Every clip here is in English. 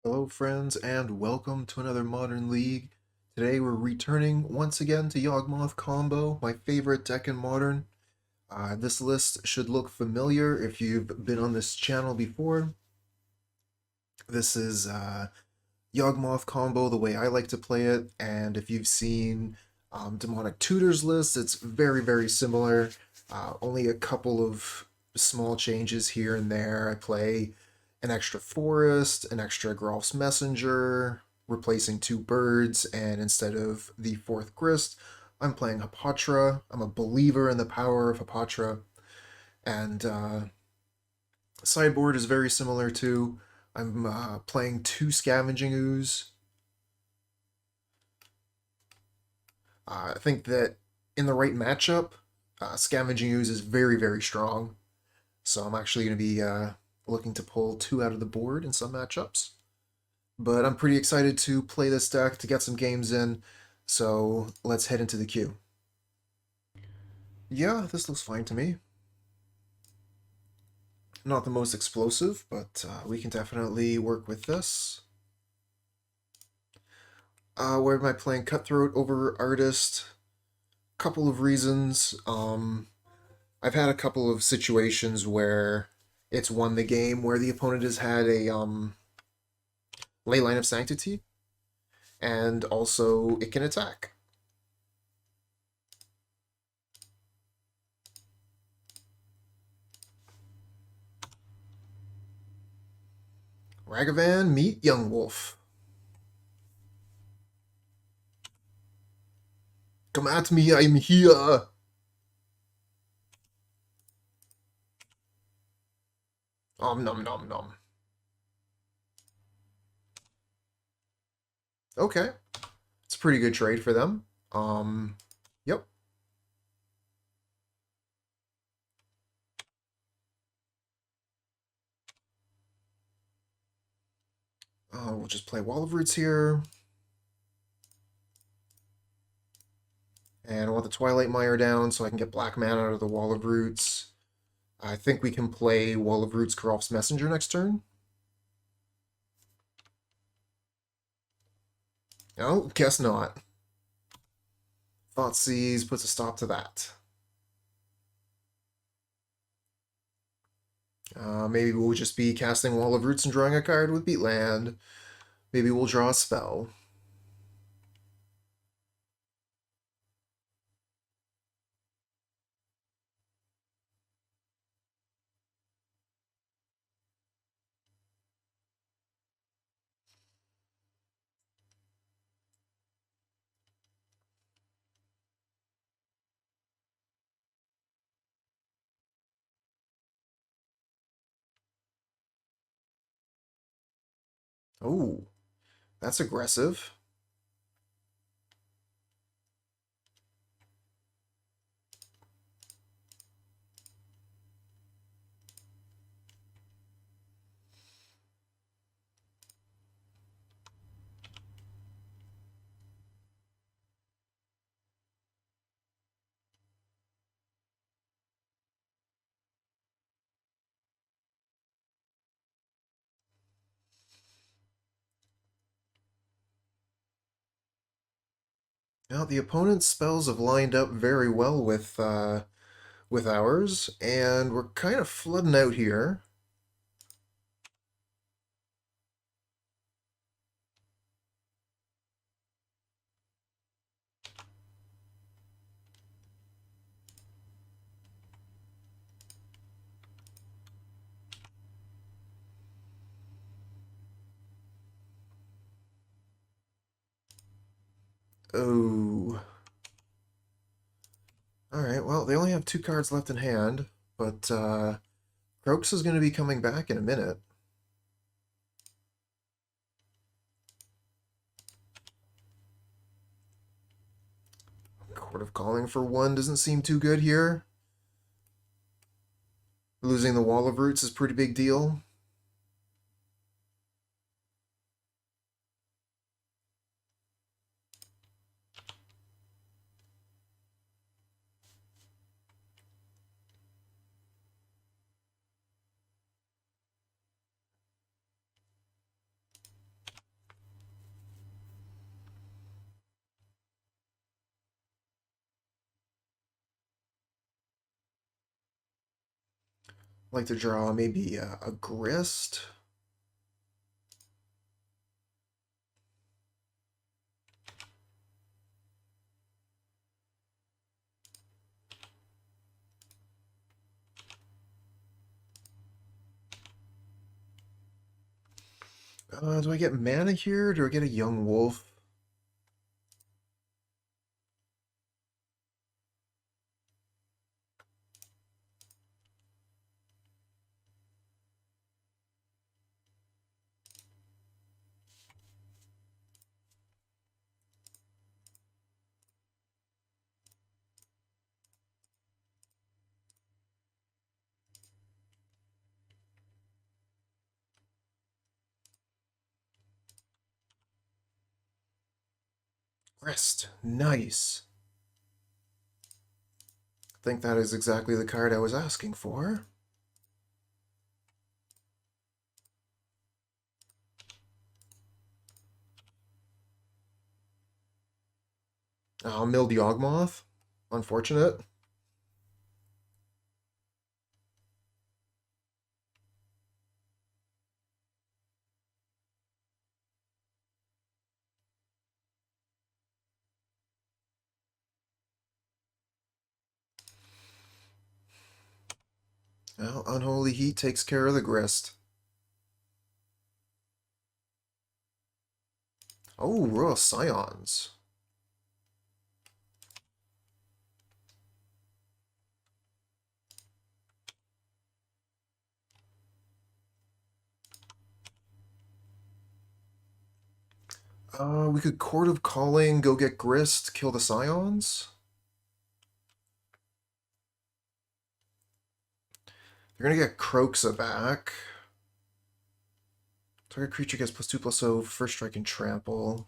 Hello friends and welcome to another Modern League. Today we're returning once again to Yawgmoth combo, my favorite deck in Modern. This list should look familiar if you've been on this channel before. This is Yawgmoth combo the way I like to play it, and if you've seen Demonic Tutors list, it's very similar. Only a couple of small changes here and there. I play an extra forest, an extra Geralf's Messenger, replacing two birds, and instead of the fourth Grist, I'm playing Hapatra. I'm a believer in the power of Hapatra, and sideboard is very similar too. I'm playing two Scavenging Ooze. I think that in the right matchup, Scavenging Ooze is very strong, so I'm actually going to be looking to pull two out of the board in some matchups. But I'm pretty excited to play this deck, to get some games in, so let's head into the queue. Yeah, this looks fine to me. Not the most explosive, but we can definitely work with this. Where am I playing Cutthroat over Artist? Couple of reasons. I've had a couple of situations where it's won the game where the opponent has had a Leyline of Sanctity, and also it can attack. Ragavan, meet Yawgmoth. Come at me, I'm here! Nom nom nom. Okay. It's a pretty good trade for them. Yep. We'll just play Wall of Roots here. And I want the Twilight Mire down so I can get black mana out of the Wall of Roots. I think we can play Wall of Roots Geralf's Messenger next turn. Oh, guess not. Thoughtseize puts a stop to that. Maybe we'll just be casting Wall of Roots and drawing a card with Peatland. Maybe we'll draw a spell. Oh, that's aggressive. Now, the opponent's spells have lined up very well with ours, and we're kind of flooding out here. Oh. Alright, well, they only have two cards left in hand, but Croaks is going to be coming back in a minute. Chord of Calling for one doesn't seem too good here. Losing the Wall of Roots is a pretty big deal. like to draw maybe a Grist. Do I get mana here? Or do I get a Young Wolf? Grist. Nice. I think that is exactly the card I was asking for. Oh, milled Yawgmoth. Unfortunate. Well, Unholy Heat takes care of the Grist. Oh, Royal Scions. We could Chord of Calling, go get Grist, kill the Scions. They're gonna get Kroxa back. Target creature gets +2/+0, first strike and trample.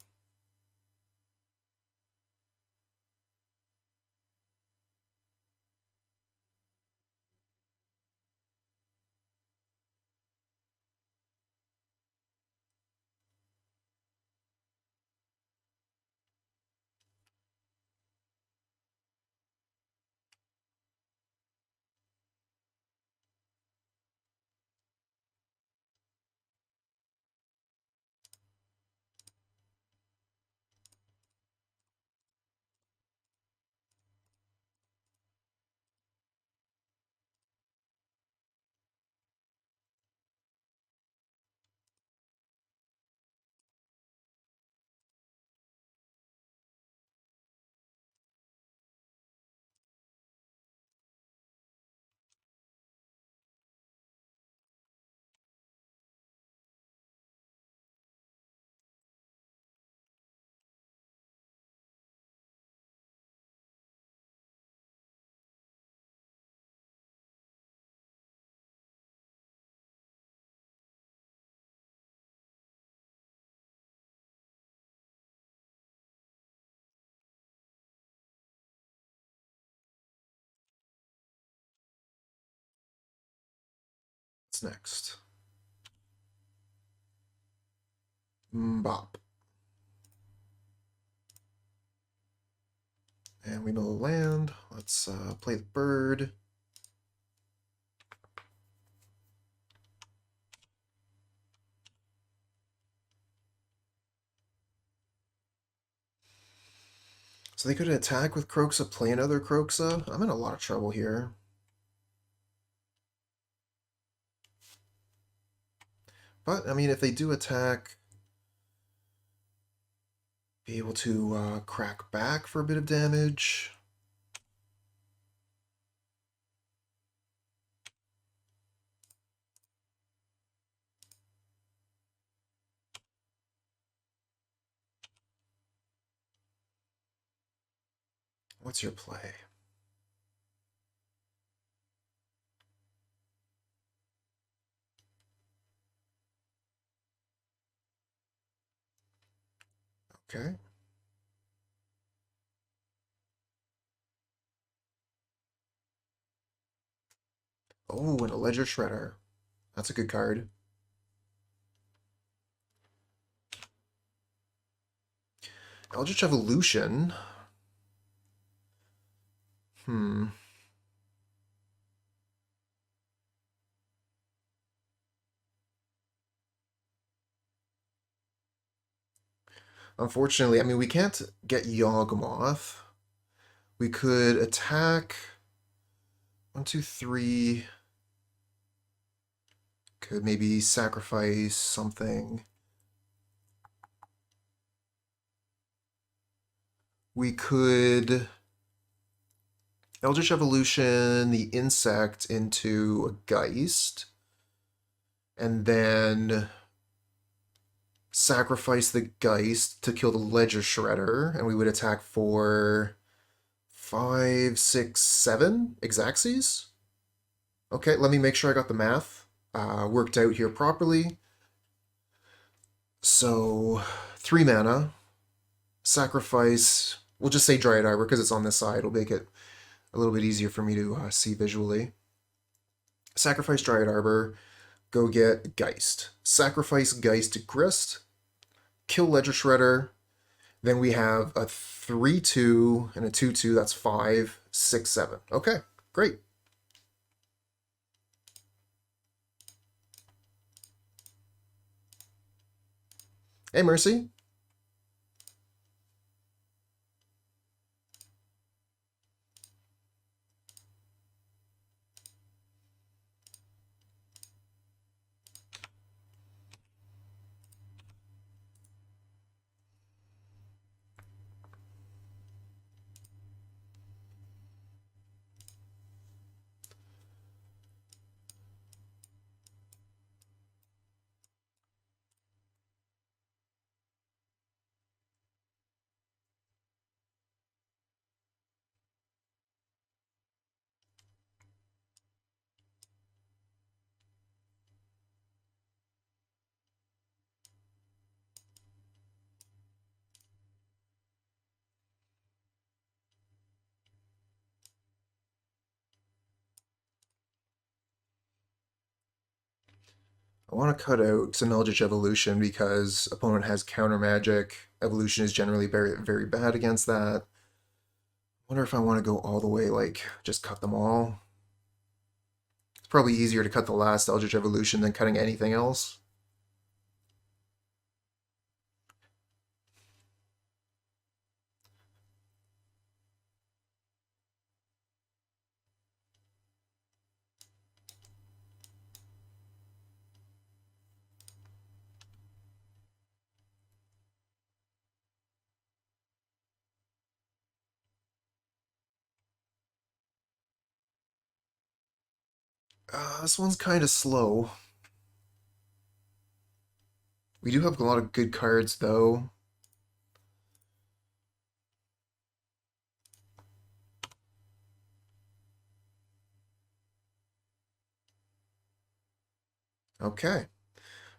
What's next? Bop. And we mill a land. Let's play the bird. So they could attack with Kroxa, play another Kroxa. I'm in a lot of trouble here. But, I mean, if they do attack, be able to crack back for a bit of damage. What's your play? Okay. Oh, and a Ledger Shredder. That's a good card. Eldritch Evolution. Hmm. Unfortunately, I mean, we can't get Yawgmoth. We could attack 1, 2, 3. Could maybe sacrifice something. We could Eldritch Evolution the insect into a Geist, and then sacrifice the Geist to kill the Ledger Shredder, and we would attack for 5, 6, 7 Exacxes. Okay, let me make sure I got the math worked out here properly. So, 3 mana, sacrifice, we'll just say Dryad Arbor because it's on this side. It'll make it a little bit easier for me to see visually. Sacrifice Dryad Arbor, go get Geist. Sacrifice Geist to Grist, kill Ledger Shredder. Then we have a 3/2 and a 2/2. That's 5, 6, 7. Okay, great. Hey, Mercy. I want to cut out some Eldritch Evolution because opponent has counter magic. Evolution is generally very, very bad against that. Wonder if I want to go all the way, like, just cut them all. It's probably easier to cut the last Eldritch Evolution than cutting anything else. This one's kind of slow. We do have a lot of good cards, though. Okay.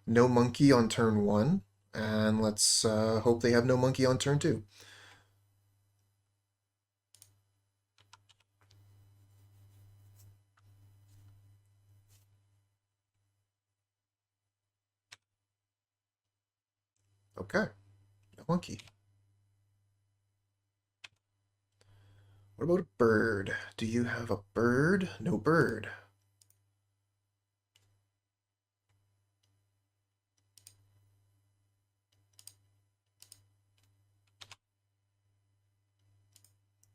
No monkey on turn 1. And let's hope they have no monkey on turn 2. Okay. No monkey. What about a bird? Do you have a bird? No bird.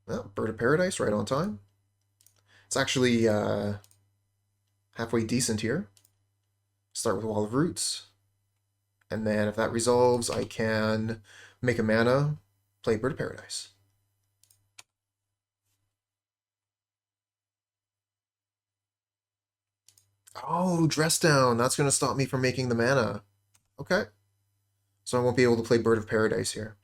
Well, Bird of Paradise, right on time. It's actually halfway decent here. Start with Wall of Roots. And then if that resolves, I can make a mana, play Bird of Paradise. Oh, Dress Down. That's going to stop me from making the mana. Okay. So I won't be able to play Bird of Paradise here.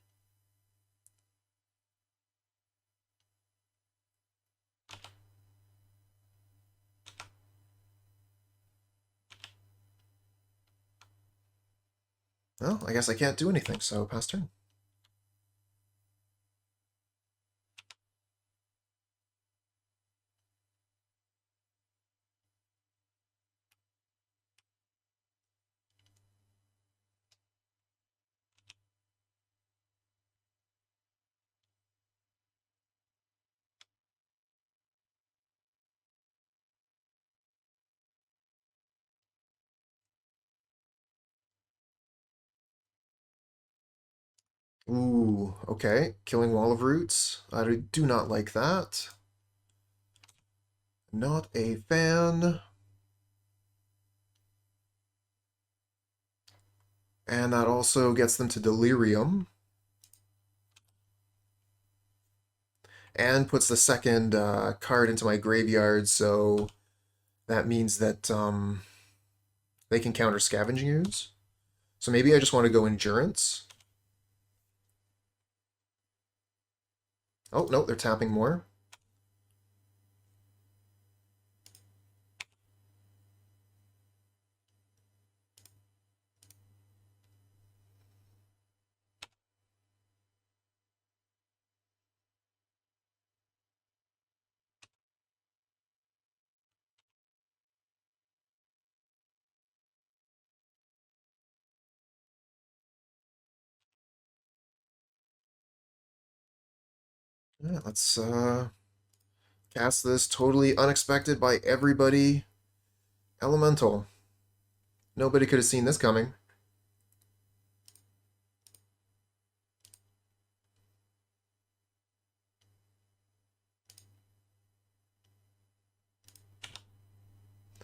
Well, I guess I can't do anything, so pass turn. Ooh, okay. Killing Wall of Roots. I do not like that. Not a fan. And that also gets them to Delirium. And puts the second card into my graveyard, so that means that they can counter Scavenging Ooze. So maybe I just want to go Endurance. Oh, no, they're tapping more. Yeah, let's cast this totally unexpected by everybody. Elemental. Nobody could have seen this coming.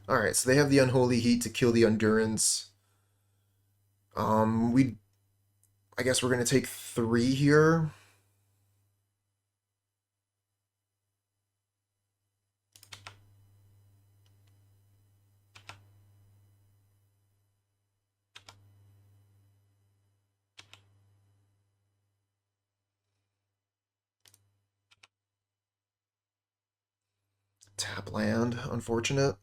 Alright, so they have the Unholy Heat to kill the Endurance. I guess we're gonna take 3 here. Tap land, unfortunate.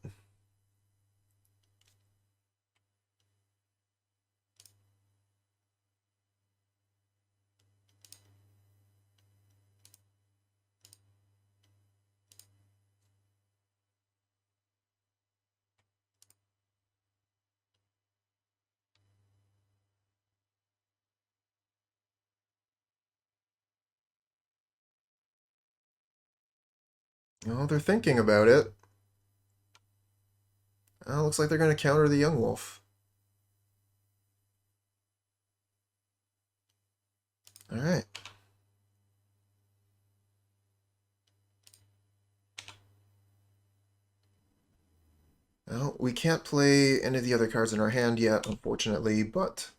Oh, they're thinking about it. Looks like they're gonna counter the Young Wolf. Alright. Well, we can't play any of the other cards in our hand yet, unfortunately, but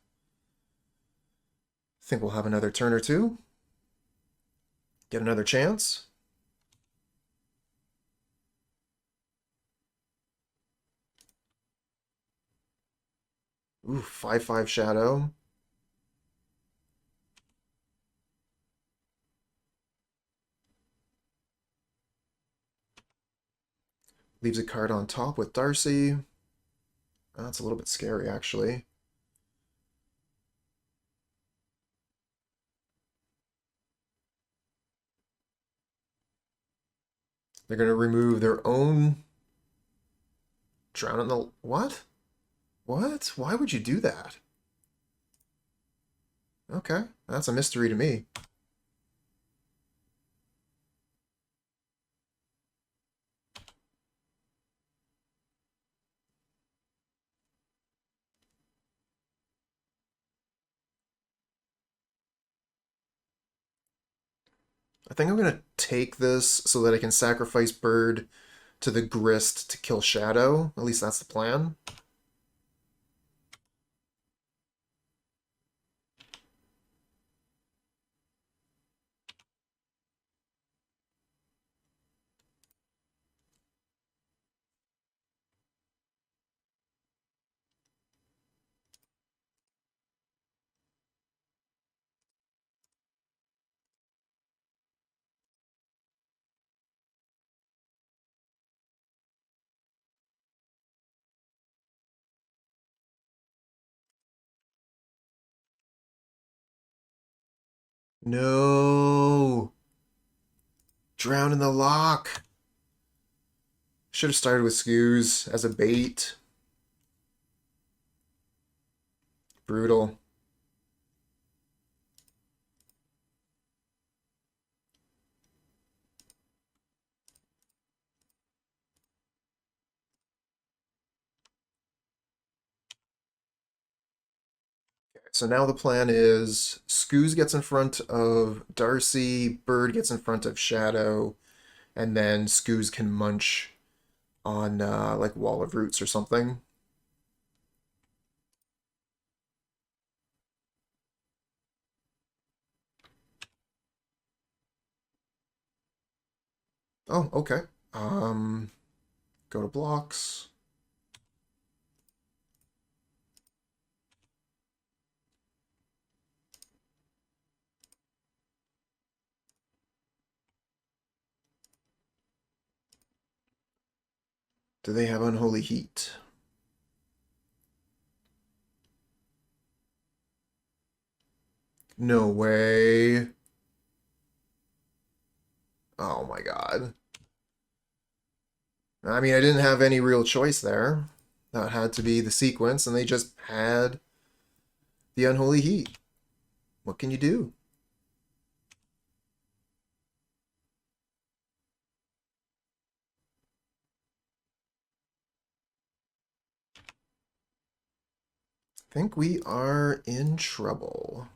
I think we'll have another turn or two. Get another chance. Ooh, 5/5 Shadow. Leaves a card on top with Darcy. That's a little bit scary, actually. They're going to remove their own... Drown in the... What? What? Why would you do that? Okay, that's a mystery to me. I think I'm going to take this so that I can sacrifice Bird to the Grist to kill Shadow. At least that's the plan. No! Drown in the lock! Should have started with Skews as a bait. Brutal. So now the plan is Scooz gets in front of Darcy, Bird gets in front of Shadow, and then Scooz can munch on like Wall of Roots or something. Oh, okay. Go to blocks. Do they have Unholy Heat? No way. Oh my god. I mean, I didn't have any real choice there. That had to be the sequence, and they just had the Unholy Heat. What can you do? I think we are in trouble.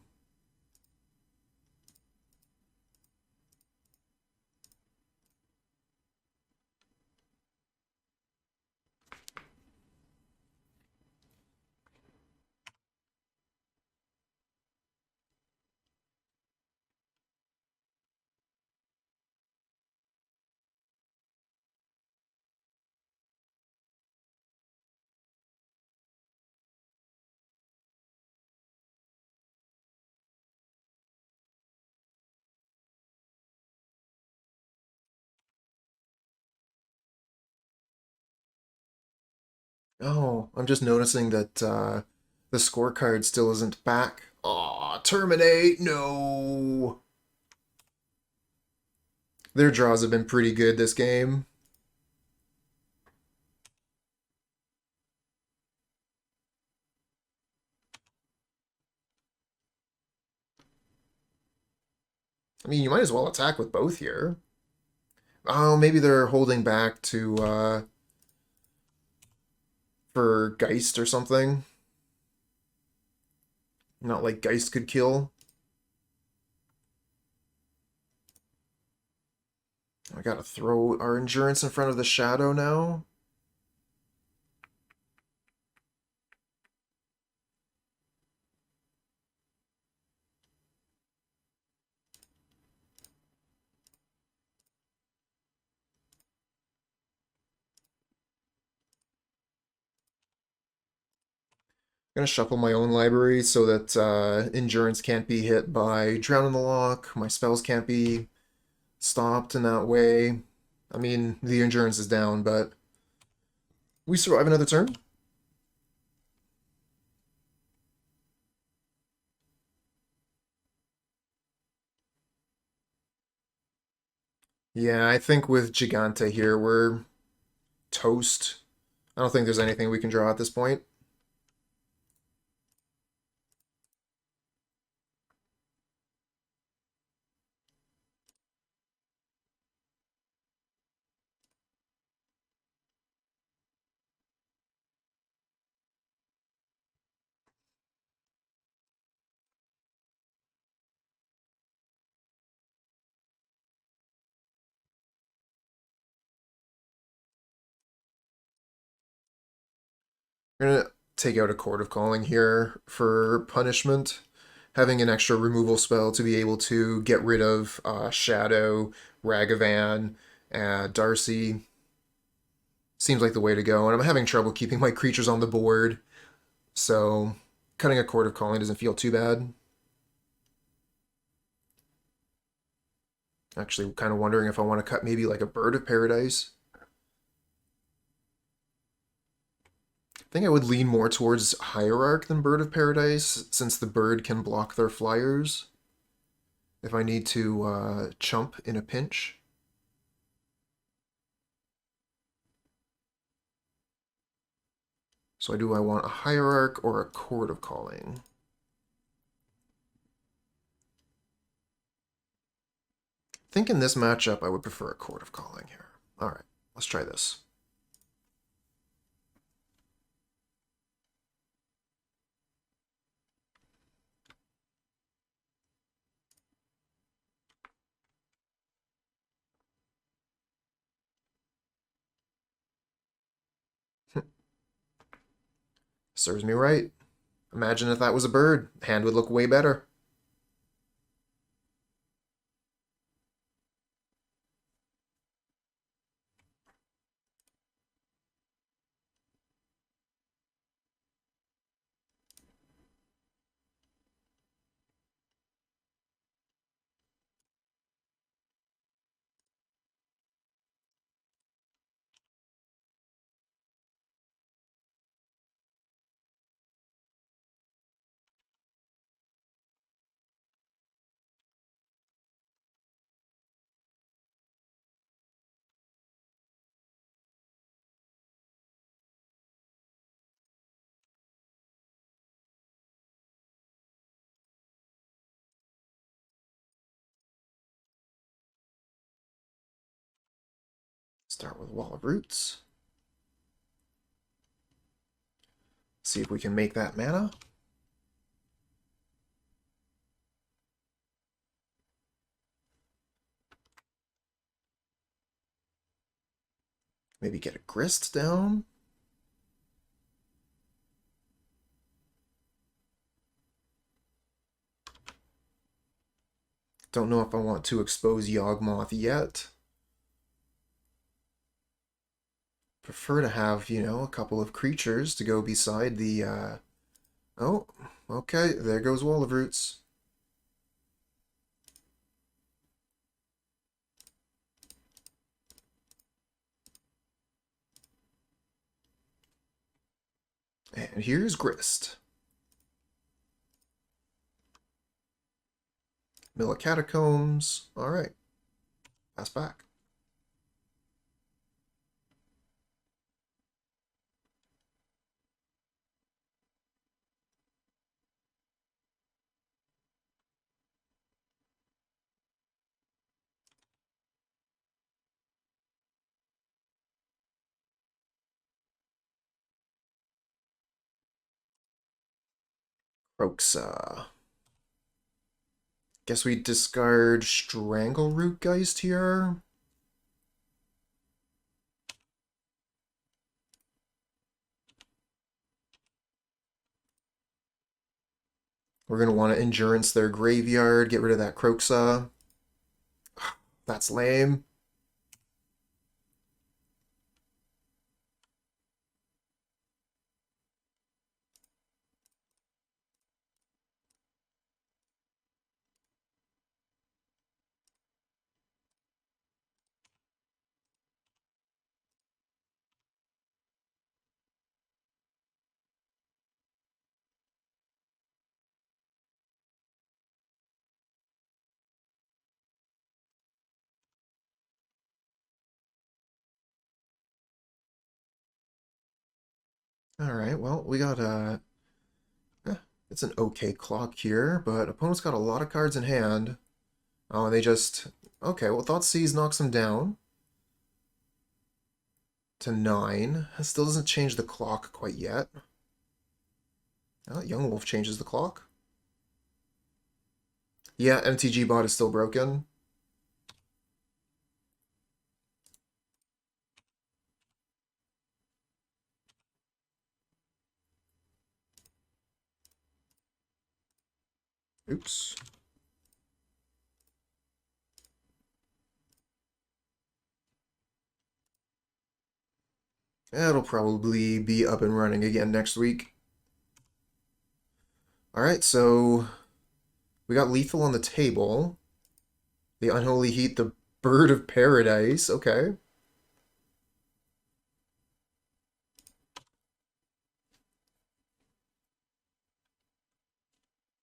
Oh, I'm just noticing that the scorecard still isn't back. Aw, terminate! No! Their draws have been pretty good this game. I mean, you might as well attack with both here. Oh, maybe they're holding back to for Geist or something. Not like Geist could kill. I gotta throw our Endurance in front of the Shadow now. I'm gonna shuffle my own library so that Endurance can't be hit by Drown in the Lock. My spells can't be stopped in that way. I mean, the Endurance is down, but we survive another turn. Yeah, I think with Gigante here, we're toast. I don't think there's anything we can draw at this point. We're gonna take out a Chord of Calling here for punishment. Having an extra removal spell to be able to get rid of Shadow, Ragavan, Darcy seems like the way to go. And I'm having trouble keeping my creatures on the board, so cutting a Chord of Calling doesn't feel too bad. Actually, kind of wondering if I want to cut maybe like a Bird of Paradise. I think I would lean more towards Hierarch than Bird of Paradise, since the bird can block their flyers if I need to chump in a pinch. So do I want a Hierarch or a Chord of Calling? I think in this matchup I would prefer a Chord of Calling here. Alright, let's try this. Serves me right. Imagine if that was a bird. Hand would look way better. Start with Wall of Roots. See if we can make that mana. Maybe get a Grist down. Don't know if I want to expose Yawgmoth yet. Prefer to have, you know, a couple of creatures to go beside the, Oh, okay, there goes Wall of Roots. And here's Grist. Mill of Catacombs. Alright. Pass back. Croxa. Guess we discard Strangleroot Geist here. We're going to want to Endurance their graveyard, get rid of that Croxa. That's lame. Alright, well, we got it's an okay clock here, but opponent's got a lot of cards in hand. Oh, and they just... Okay, well, Thoughtseize knocks them down to 9. It still doesn't change the clock quite yet. Young Wolf changes the clock. Yeah, MTG bot is still broken. Oops. It'll probably be up and running again next week. Alright, so we got Lethal on the table. The Unholy Heat, the Bird of Paradise. Okay.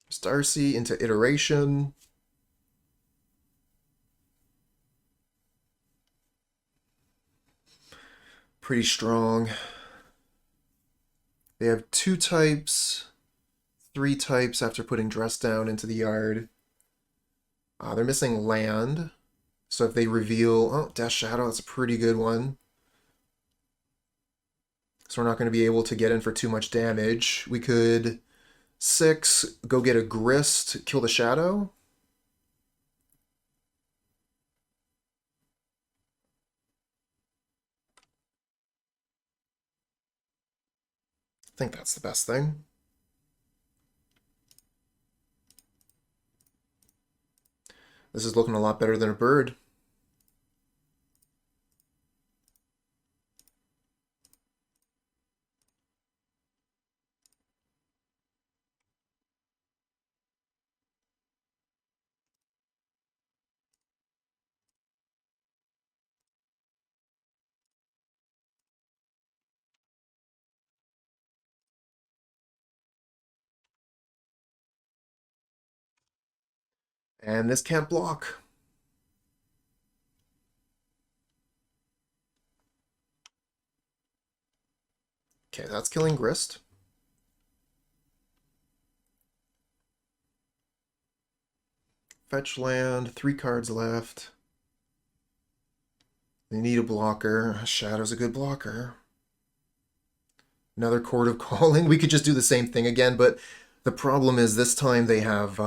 Starcy into Iteration. Pretty strong. They have 2 types, 3 types after putting Dress Down into the yard. They're missing land. So if they reveal... Oh, Death Shadow, that's a pretty good one. So we're not going to be able to get in for too much damage. We could 6, go get a Grist, kill the Shadow. think that's the best thing. This is looking a lot better than a bird. And this can't block. Okay, that's killing Grist. Fetch land, 3 cards left. They need a blocker. Shadow's a good blocker. Another Chord of Calling. We could just do the same thing again, but the problem is this time they have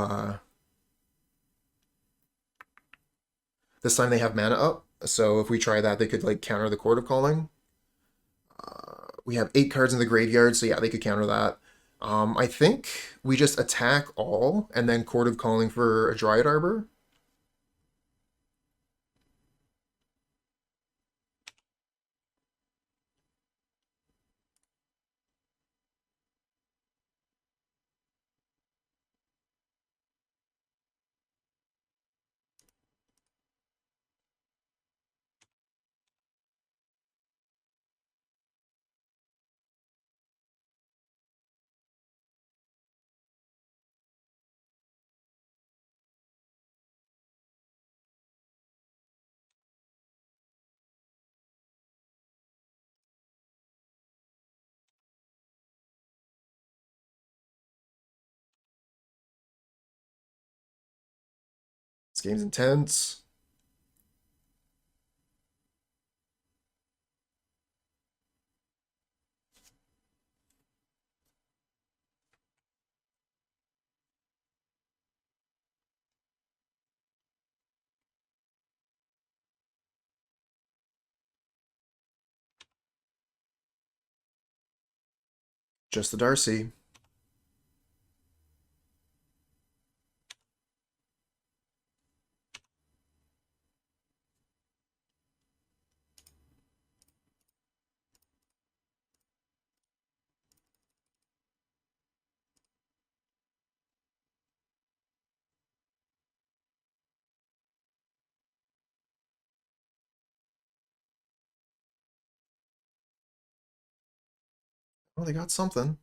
mana up. So if we try that, they could like counter the Chord of Calling. We have 8 cards in the graveyard, so yeah, they could counter that. I think we just attack all and then Chord of Calling for a Dryad Arbor. This game's intense. Just the Darcy. Oh, they got something.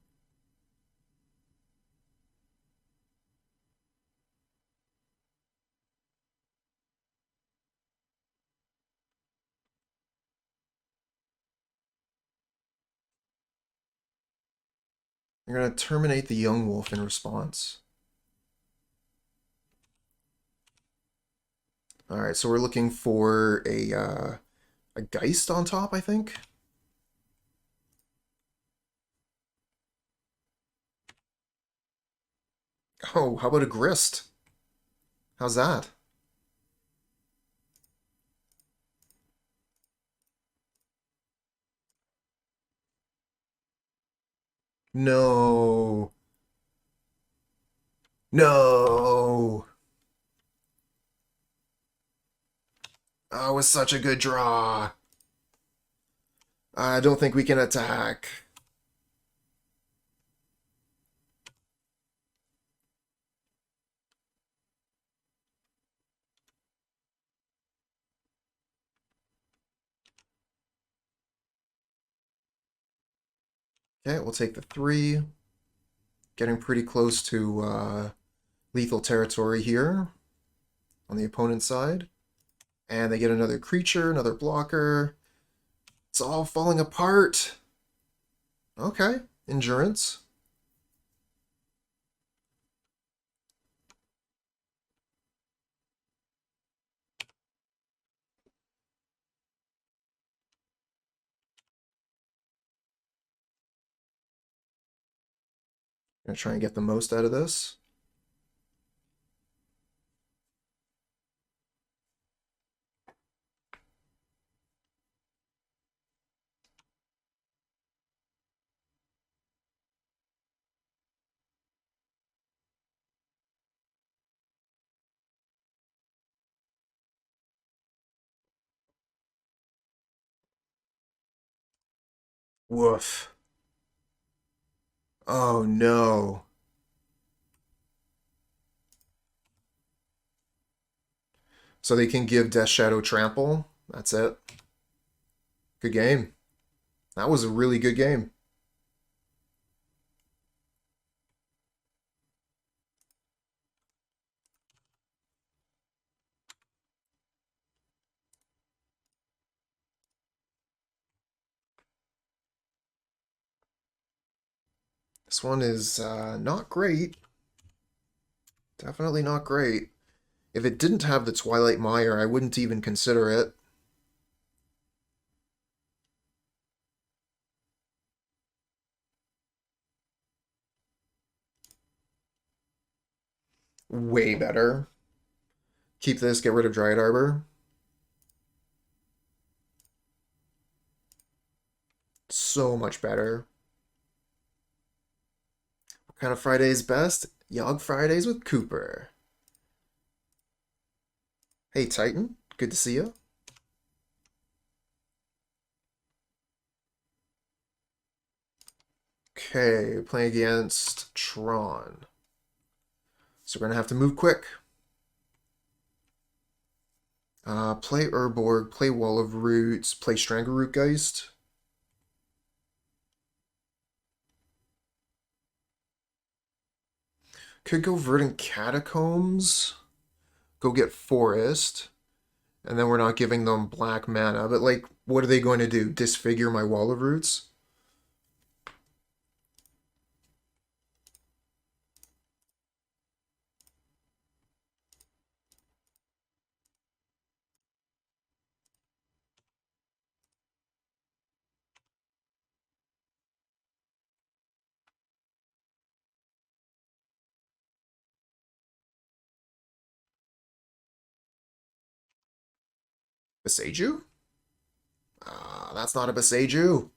You're going to terminate the Yawgmoth in response. Alright, so we're looking for a Geist on top, I think. Oh, how about a Grist? How's that? No. No. Oh, it was such a good draw. I don't think we can attack. Okay, we'll take the 3. Getting pretty close to lethal territory here on the opponent's side. And they get another creature, another blocker. It's all falling apart. Okay, endurance. Gonna try and get the most out of this. Woof. Oh no. So they can give Death Shadow Trample. That's it. Good game. That was a really good game. This one is not great. Definitely not great. If it didn't have the Twilight Mire, I wouldn't even consider it. Way better. Keep this, get rid of Dryad Arbor. So much better. What kind of Friday is best? Yawg Fridays with Cooper. Hey Titan, good to see you. Okay, playing against Tron. So we're gonna have to move quick. Play Urborg, play Wall of Roots, play Strangleroot Geist. Could go Verdant Catacombs. Go get Forest. And then we're not giving them black mana. But, like, what are they going to do? Disfigure my Wall of Roots? Boseiju? That's not a Boseiju.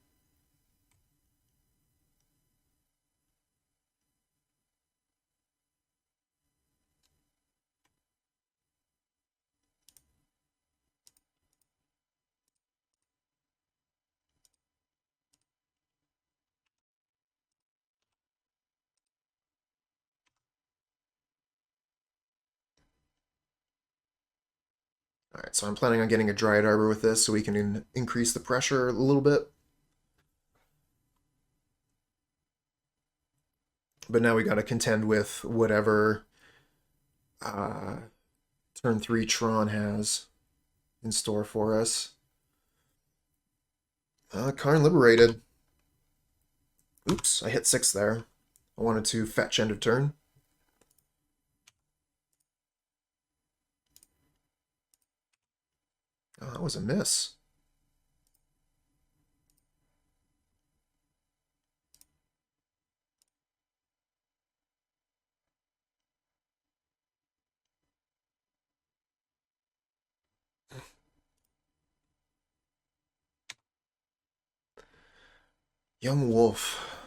Alright, so I'm planning on getting a Dryad Arbor with this so we can increase the pressure a little bit. But now we gotta contend with whatever turn 3 Tron has in store for us. Karn liberated. Oops, I hit 6 there. I wanted to fetch end of turn. Oh, that was a miss. Young Wolf.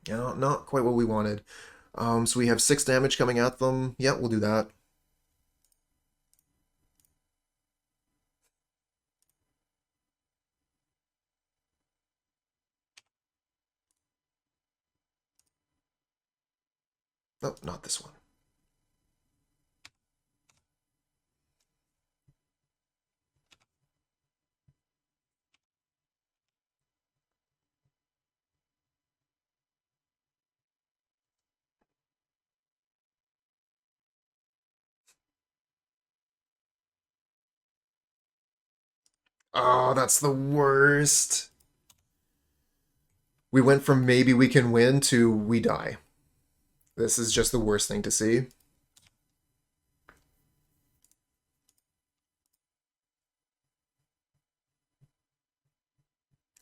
Yeah, not quite what we wanted. So we have 6 damage coming at them. Yeah, we'll do that. Oh, not this one. Oh, that's the worst. We went from maybe we can win to we die. This is just the worst thing to see.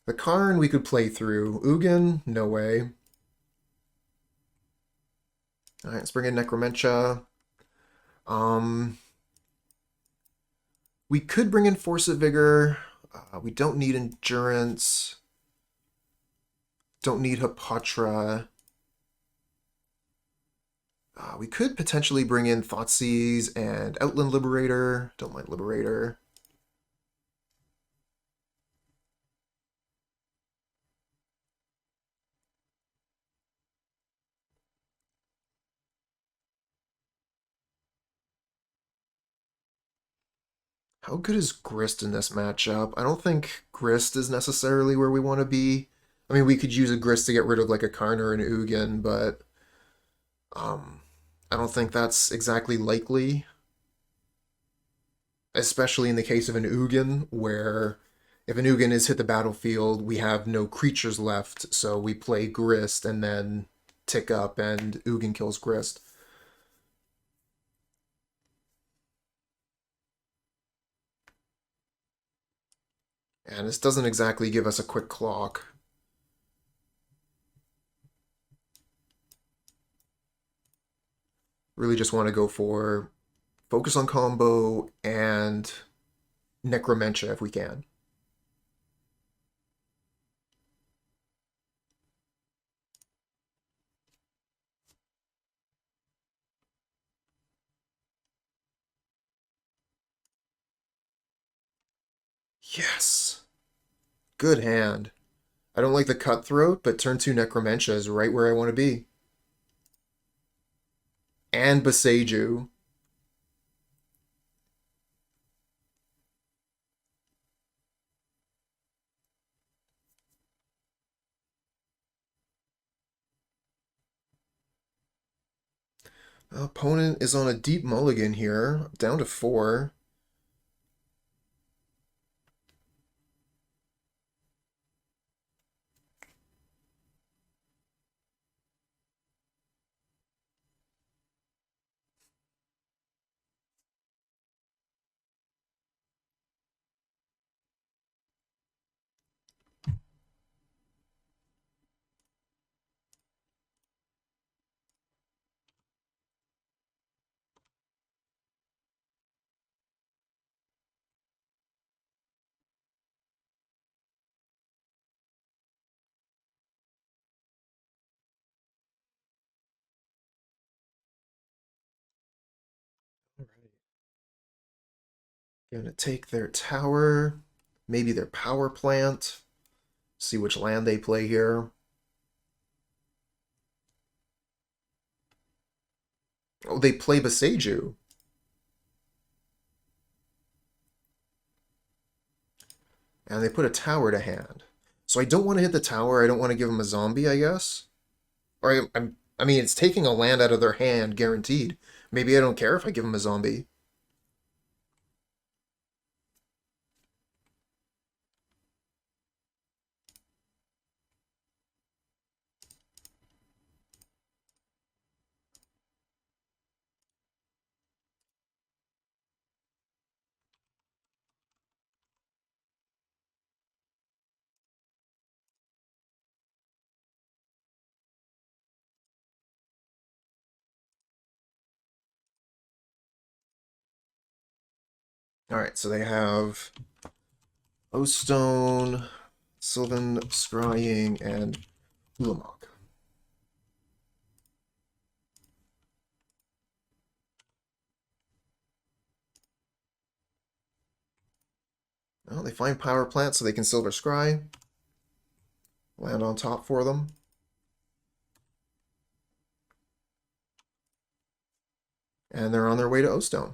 The Karn we could play through. Ugin, no way. Alright, let's bring in Necromentia. We could bring in Force of Vigor. We don't need Endurance. Don't need Hapatra. We could potentially bring in Thoughtseize and Outland Liberator. Don't mind Liberator. How good is Grist in this matchup? I don't think Grist is necessarily where we want to be. I mean, we could use a Grist to get rid of like a Karn or an Ugin, but um, I don't think that's exactly likely, especially in the case of an Ugin, where if an Ugin is hit the battlefield, we have no creatures left, so we play Grist and then tick up and Ugin kills Grist. And this doesn't exactly give us a quick clock. Really just want to go for focus on combo and Necromentia if we can. Yes! Good hand. I don't like the Cutthroat, but turn 2 Necromentia is right where I want to be. And Boseiju. Opponent is on a deep mulligan here, down to 4. Gonna take their tower, maybe their power plant, see which land they play here. Oh, they play Boseiju. And they put a tower to hand. So I don't want to hit the tower. I don't want to give them a zombie, I guess. Or I mean, it's taking a land out of their hand, guaranteed. Maybe I don't care if I give them a zombie. Alright, so they have Ostone, Sylvan Scrying, and Ulamog. Well, they find power plants so they can Silver Scry. Land on top for them. And they're on their way to Ostone.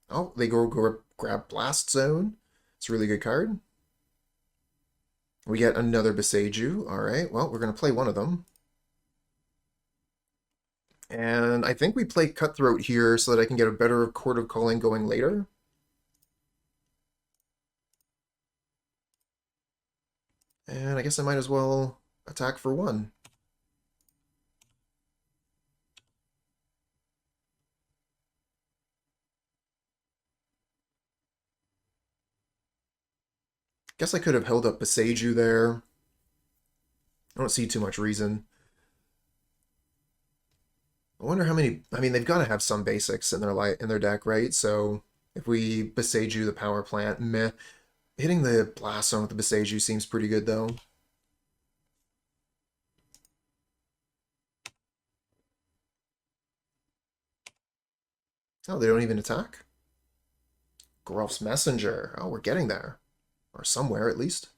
Oh, they go grab Blast Zone. It's a really good card. We get another Boseiju. Alright, well, we're going to play one of them. And I think we play Cutthroat here so that I can get a better Chord of Calling going later. And I guess I might as well attack for 1. Guess I could have held up Boseiju there. I don't see too much reason. I wonder how many... I mean, they've got to have some basics in their deck, right? So if we Boseiju the power plant, meh. Hitting the Blast Zone with the Boseiju seems pretty good, though. Oh, they don't even attack? Geralf's Messenger. Oh, we're getting there. Or somewhere, at least.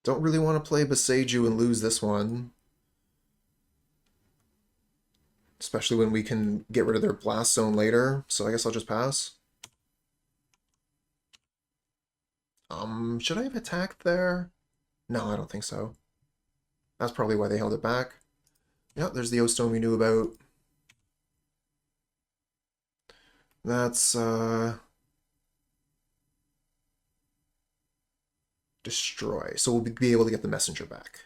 Don't really want to play Boseiju and lose this one. Especially when we can get rid of their Blast Zone later, so I guess I'll just pass. Should I have attacked there? No, I don't think so. That's probably why they held it back. Yeah, there's the O-Stone we knew about. That's, destroy. So we'll be able to get the messenger back.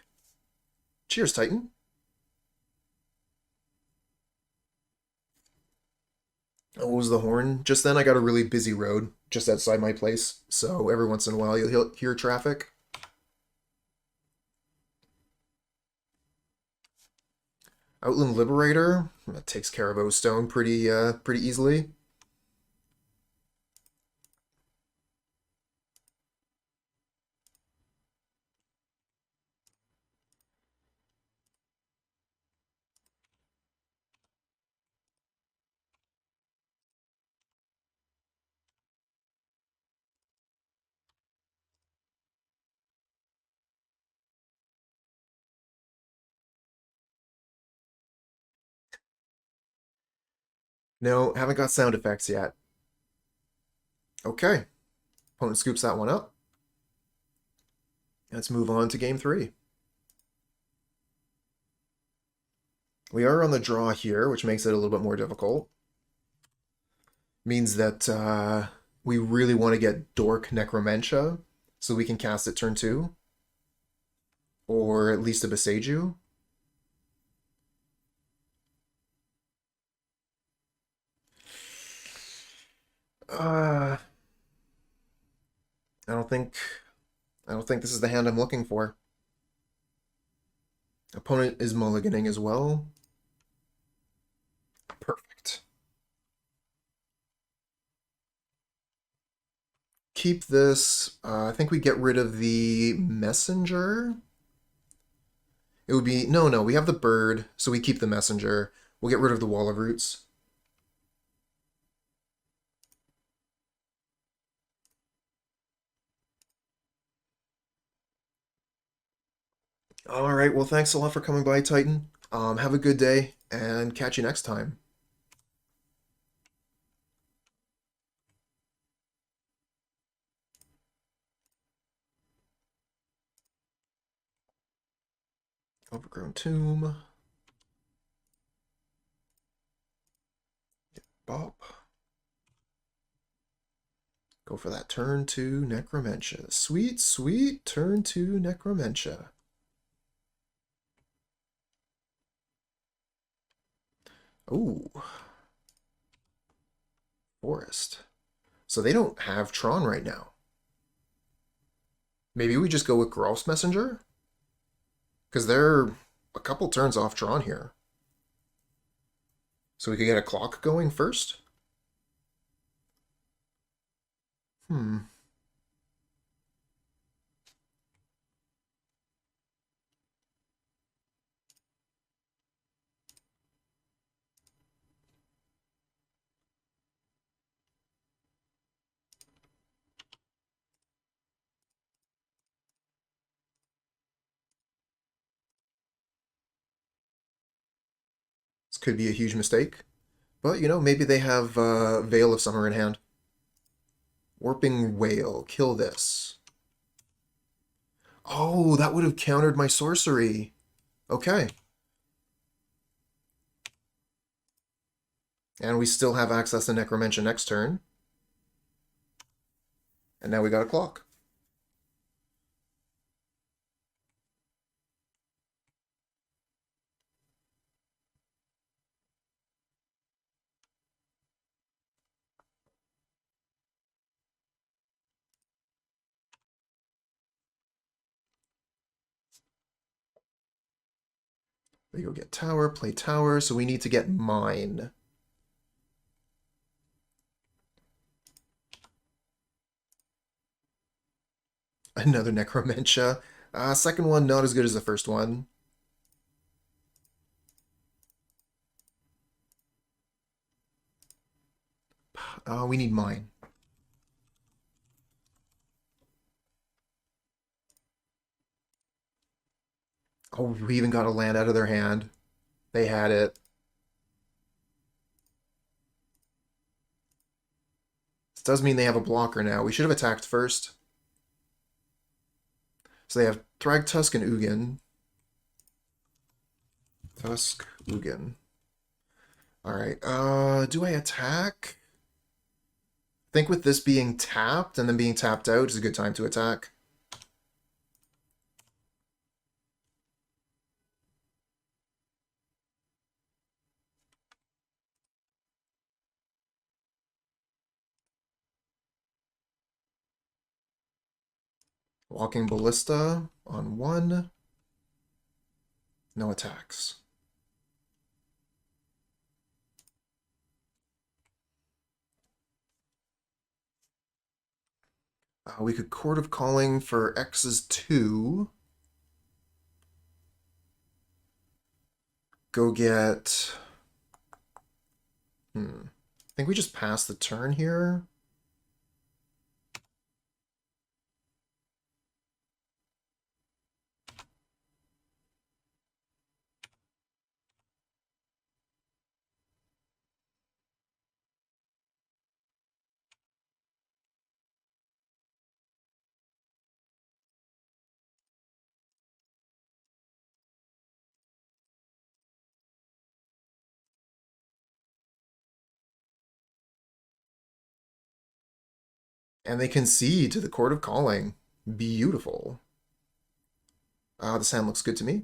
Cheers, Titan. Oh, what was the horn? Just then I got a really busy road just outside my place, so every once in a while you'll hear traffic. Outland Liberator, that takes care of O-Stone pretty easily. No, haven't got sound effects yet. Okay. Opponent scoops that one up. Let's move on to game 3. We are on the draw here, which makes it a little bit more difficult. Means that we really want to get Dork Necromentia so we can cast it turn 2. Or at least a Boseiju. Uh, I don't think this is the hand I'm looking for. Opponent is mulliganing as well. Perfect. Keep this. I think we get rid of the messenger. It would be no. We have the bird, so we keep the messenger. We'll get rid of the wall of roots. All right. Well, thanks a lot for coming by, Titan. Have a good day, and catch you next time. Overgrown Tomb. Bop. Go for that turn 2 Necromentia. Sweet, sweet turn 2 Necromentia. Ooh. Forest. So they don't have Tron right now. Maybe we just go with Geralf's Messenger? Because they're a couple turns off Tron here. So we could get a clock going first? Hmm. This could be a huge mistake. But, maybe they have Veil of Summer in hand. Warping Whale. Kill this. Oh, that would have countered my sorcery. Okay. And we still have access to Necromentia next turn. And now we got a clock. They go get tower, play tower, so we need to get mine. Another Necromentia. Second one, not as good as the first one. We need mine. Oh, we even got a land out of their hand. They had it. This does mean they have a blocker now. We should have attacked first. So they have Thragtusk and Ugin. Tusk, Ugin. Alright, do I attack? I think with this being tapped and then being tapped out is a good time to attack. Walking Ballista on 1. No attacks. We could Chord of Calling for X's 2. Go get... I think we just pass the turn here. And they concede to the Chord of Calling. Beautiful. This hand looks good to me.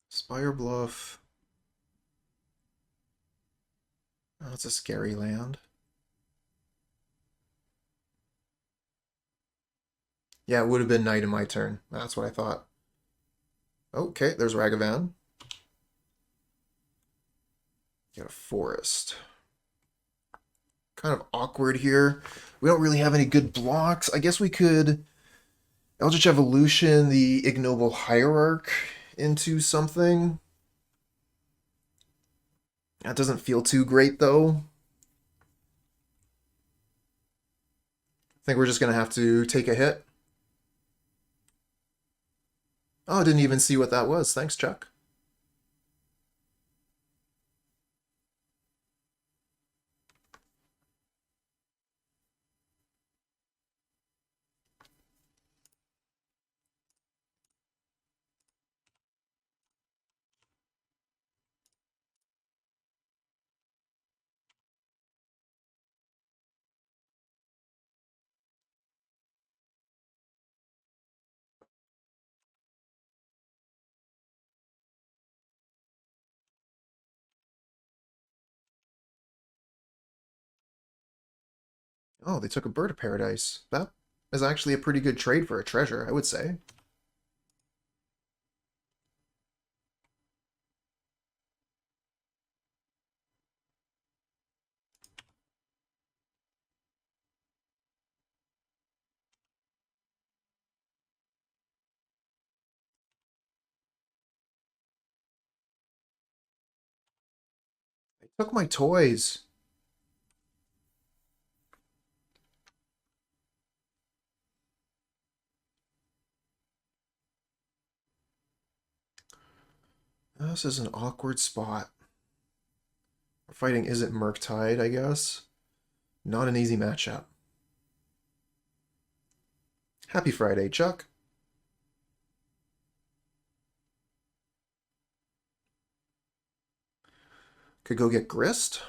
Spire Bluff. Oh, that's a scary land. Yeah, it would have been knight in my turn. That's what I thought. Okay, there's Ragavan. Got a forest. Kind of awkward here. We don't really have any good blocks. I guess we could Eldritch Evolution the Ignoble Hierarch into something. That doesn't feel too great, though. I think we're just going to have to take a hit. Oh, I didn't even see what that was. Thanks, Chuck. Oh, they took a Bird of Paradise. That is actually a pretty good trade for a treasure, I would say. They took my toys. This is an awkward spot. We're fighting Izzet Murktide, I guess. Not an easy matchup. Happy Friday, Chuck. Could go get Grist.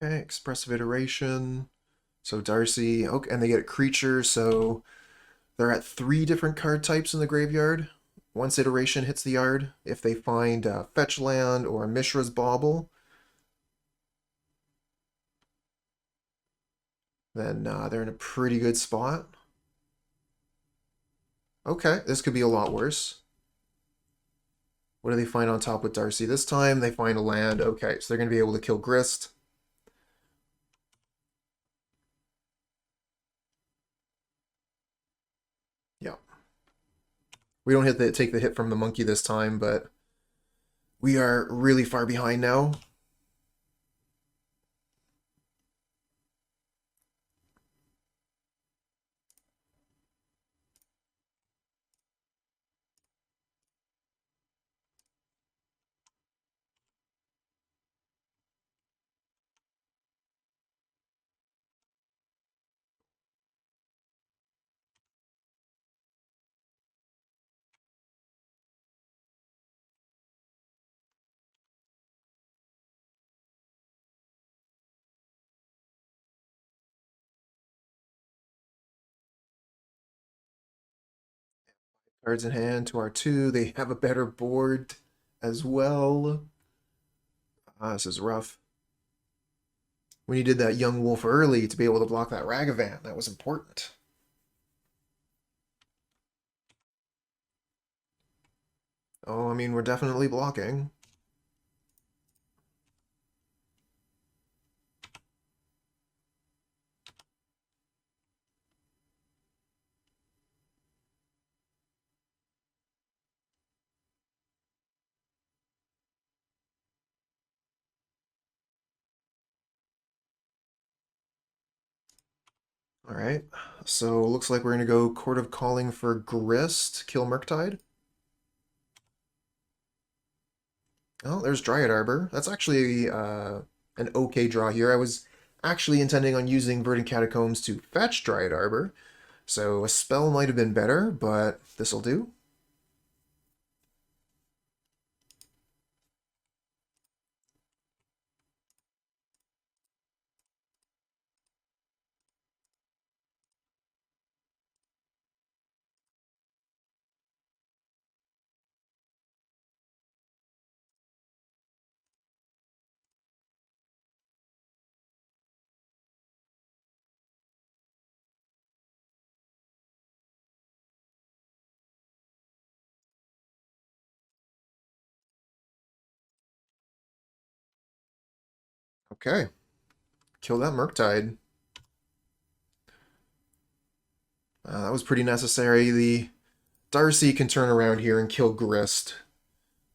Okay, Expressive Iteration. So Darcy, okay, and they get a creature, so they're at 3 different card types in the graveyard. Once iteration hits the yard, if they find Fetch Land or Mishra's Bauble, then they're in a pretty good spot. Okay, this could be a lot worse. What do they find on top with Darcy this time? They find a land. Okay, so they're going to be able to kill Grist. Yeah. We don't take the hit from the monkey this time, but we are really far behind now. Cards in hand to our 2. They have a better board as well. This is rough. When you did that Young Wolf early to be able to block that Ragavan, that was important. Oh, I mean, we're definitely blocking. All right, so looks like we're going to go Chord of Calling for Grist, kill Murktide. Oh, there's Dryad Arbor. That's actually an okay draw here. I was actually intending on using Verdant Catacombs to fetch Dryad Arbor, so a spell might have been better, but this'll do. Okay, kill that Murktide. That was pretty necessary. The Darcy can turn around here and kill Grist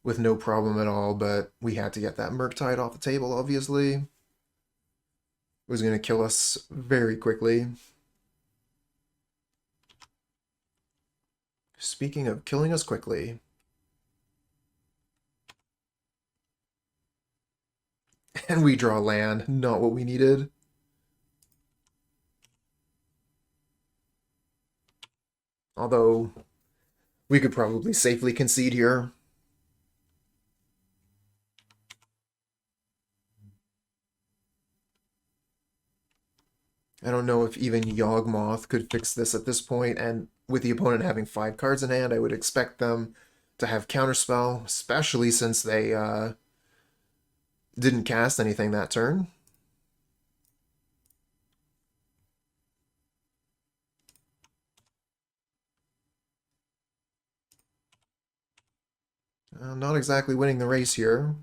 with no problem at all, but we had to get that Murktide off the table, obviously. It was going to kill us very quickly. Speaking of killing us quickly. And we draw land, not what we needed. Although, we could probably safely concede here. I don't know if even Yawgmoth could fix this at this point, and with the opponent having 5 cards in hand, I would expect them to have Counterspell, especially since they didn't cast anything that turn. Not exactly winning the race here,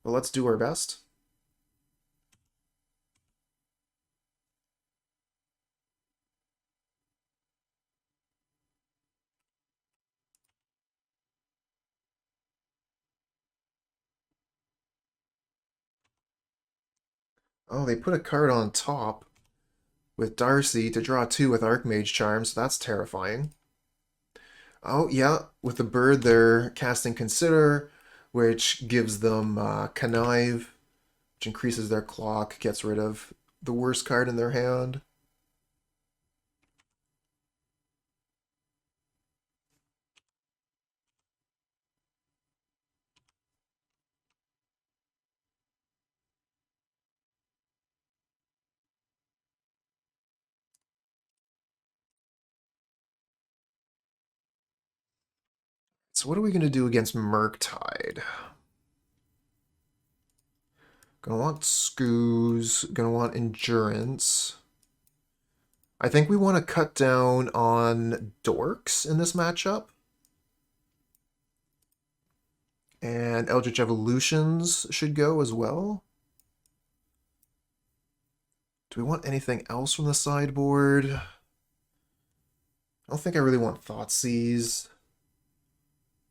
but let's do our best. Oh, they put a card on top with Darcy to draw 2 with Archmage Charm, so that's terrifying. Oh, yeah, with the bird, they're casting Consider, which gives them Connive, which increases their clock, gets rid of the worst card in their hand. So what are we going to do against Murktide? Gonna want Skoos, gonna want Endurance. I think we want to cut down on Dorks in this matchup. And Eldritch Evolutions should go as well. Do we want anything else from the sideboard? I don't think I really want Thoughtseize.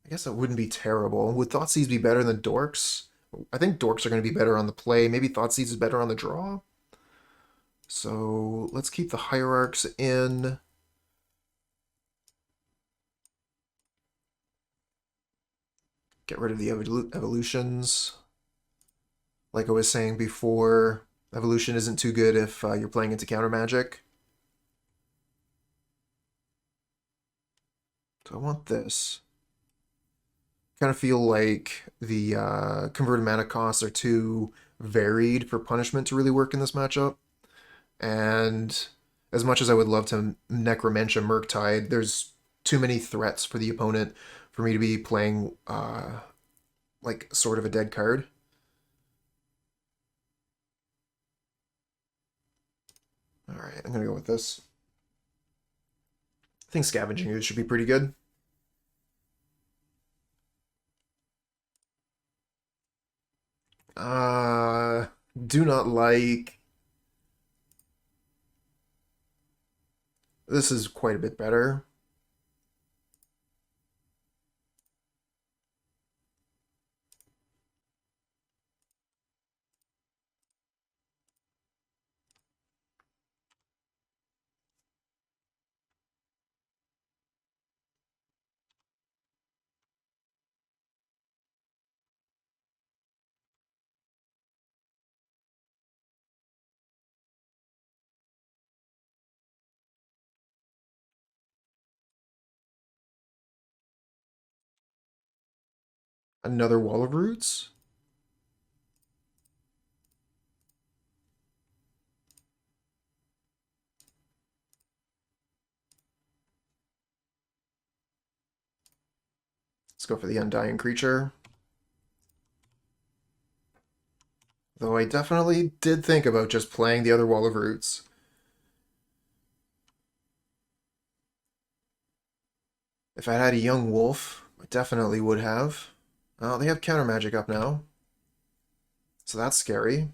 I guess that wouldn't be terrible. Would Thoughtseize be better than Dorks? I think Dorks are going to be better on the play. Maybe Thoughtseize is better on the draw. So let's keep the Hierarchs in. Get rid of the evolutions. Like I was saying before, evolution isn't too good if you're playing into counter magic. So I want this. Kind of feel like the converted mana costs are too varied for punishment to really work in this matchup. And as much as I would love to Necromentia Murktide, there's too many threats for the opponent for me to be playing like sort of a dead card. Alright, I'm going to go with this. I think Scavenging Ooze should be pretty good. Do not like... This is quite a bit better. Another Wall of Roots? Let's go for the Undying Creature. Though I definitely did think about just playing the other Wall of Roots. If I had a young wolf, I definitely would have. Oh, they have counter magic up now. So that's scary.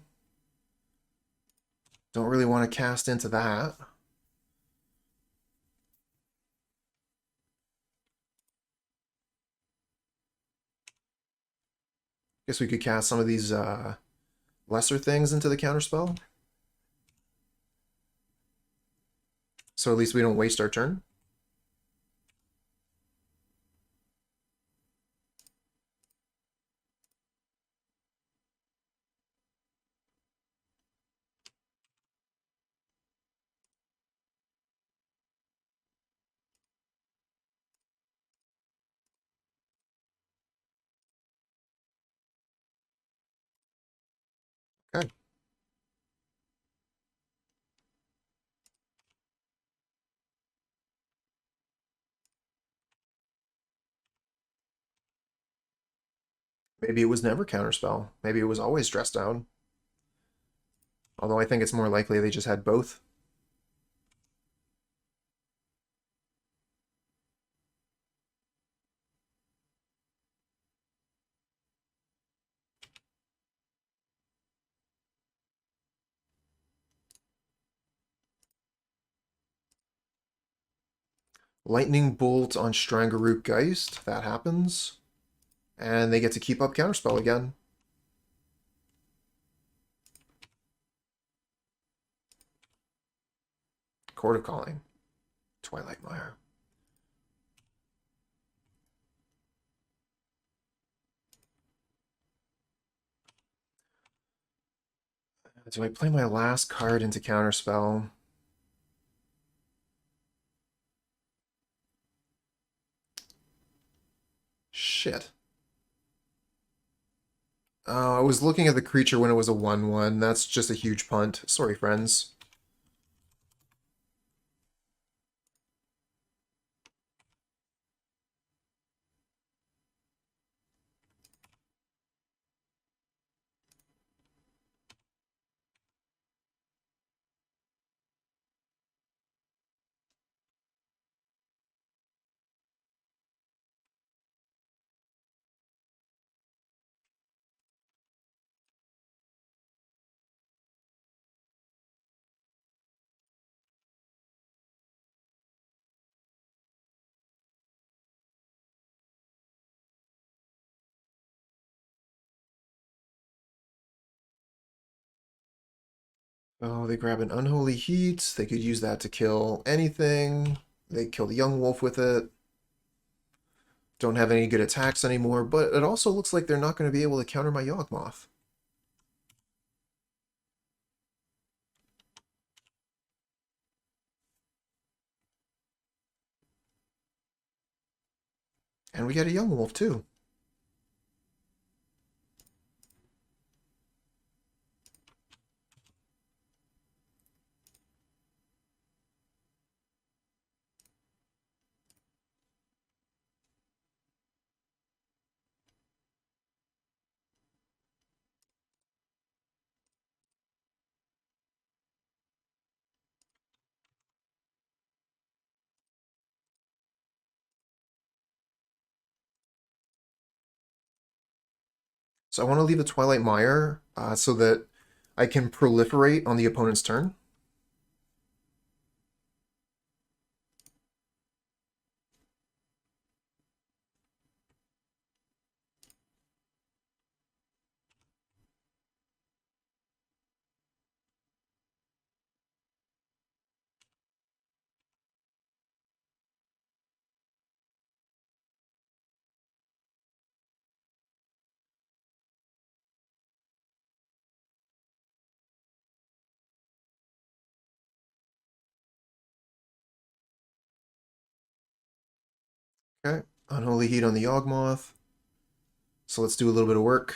Don't really want to cast into that. Guess we could cast some of these lesser things into the counterspell. So at least we don't waste our turn. Okay. Maybe it was never counterspell. Maybe it was always dress down. Although I think it's more likely they just had both. Lightning Bolt on Strangleroot Geist. That happens. And they get to keep up counterspell again. Chord of Calling. Twilight Mire. Do I play my last card into counterspell? Shit. I was looking at the creature when it was a 1/1. That's just a huge punt. Sorry, friends. Oh, they grab an Unholy Heat. They could use that to kill anything. They kill the Young Wolf with it. Don't have any good attacks anymore, but it also looks like they're not going to be able to counter my Yawgmoth. And we get a Young Wolf, too. So I want to leave a Twilight Mire so that I can proliferate on the opponent's turn. Okay, Unholy Heat on the Yawgmoth. So let's do a little bit of work.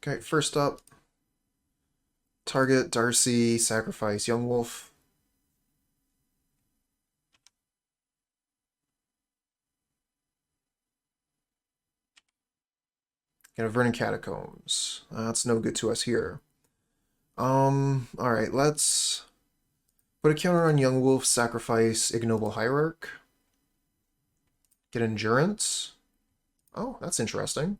Okay, first up, target Darcy, sacrifice Young Wolf. And a Verdant Catacombs. That's no good to us here. Alright, let's put a counter on Young Wolf, sacrifice Ignoble Hierarch. Get Endurance. Oh, that's interesting.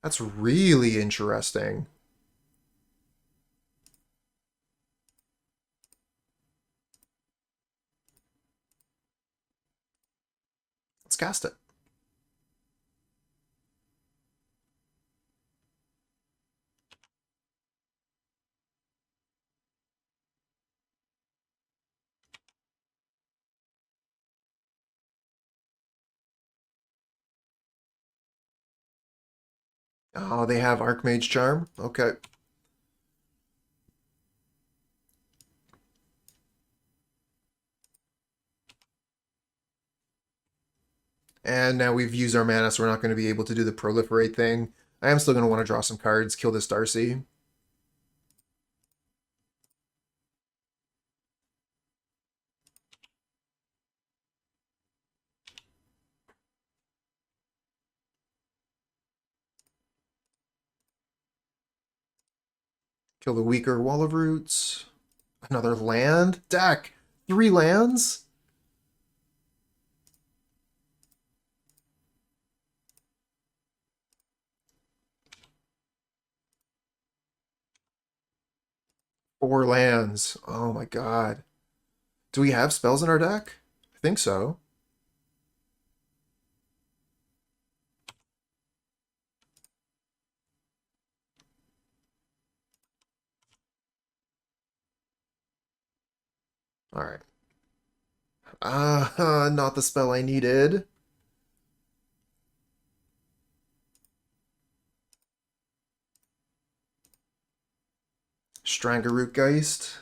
That's really interesting. Let's cast it. Oh, they have Archmage Charm? Okay. And now we've used our mana, so we're not going to be able to do the proliferate thing. I am still going to want to draw some cards, kill this Darcy. Kill the weaker Wall of Roots. Another land? Deck! 3 lands? Four lands. Oh my god. Do we have spells in our deck? I think so. Alright. Not the spell I needed. Strangleroot Geist.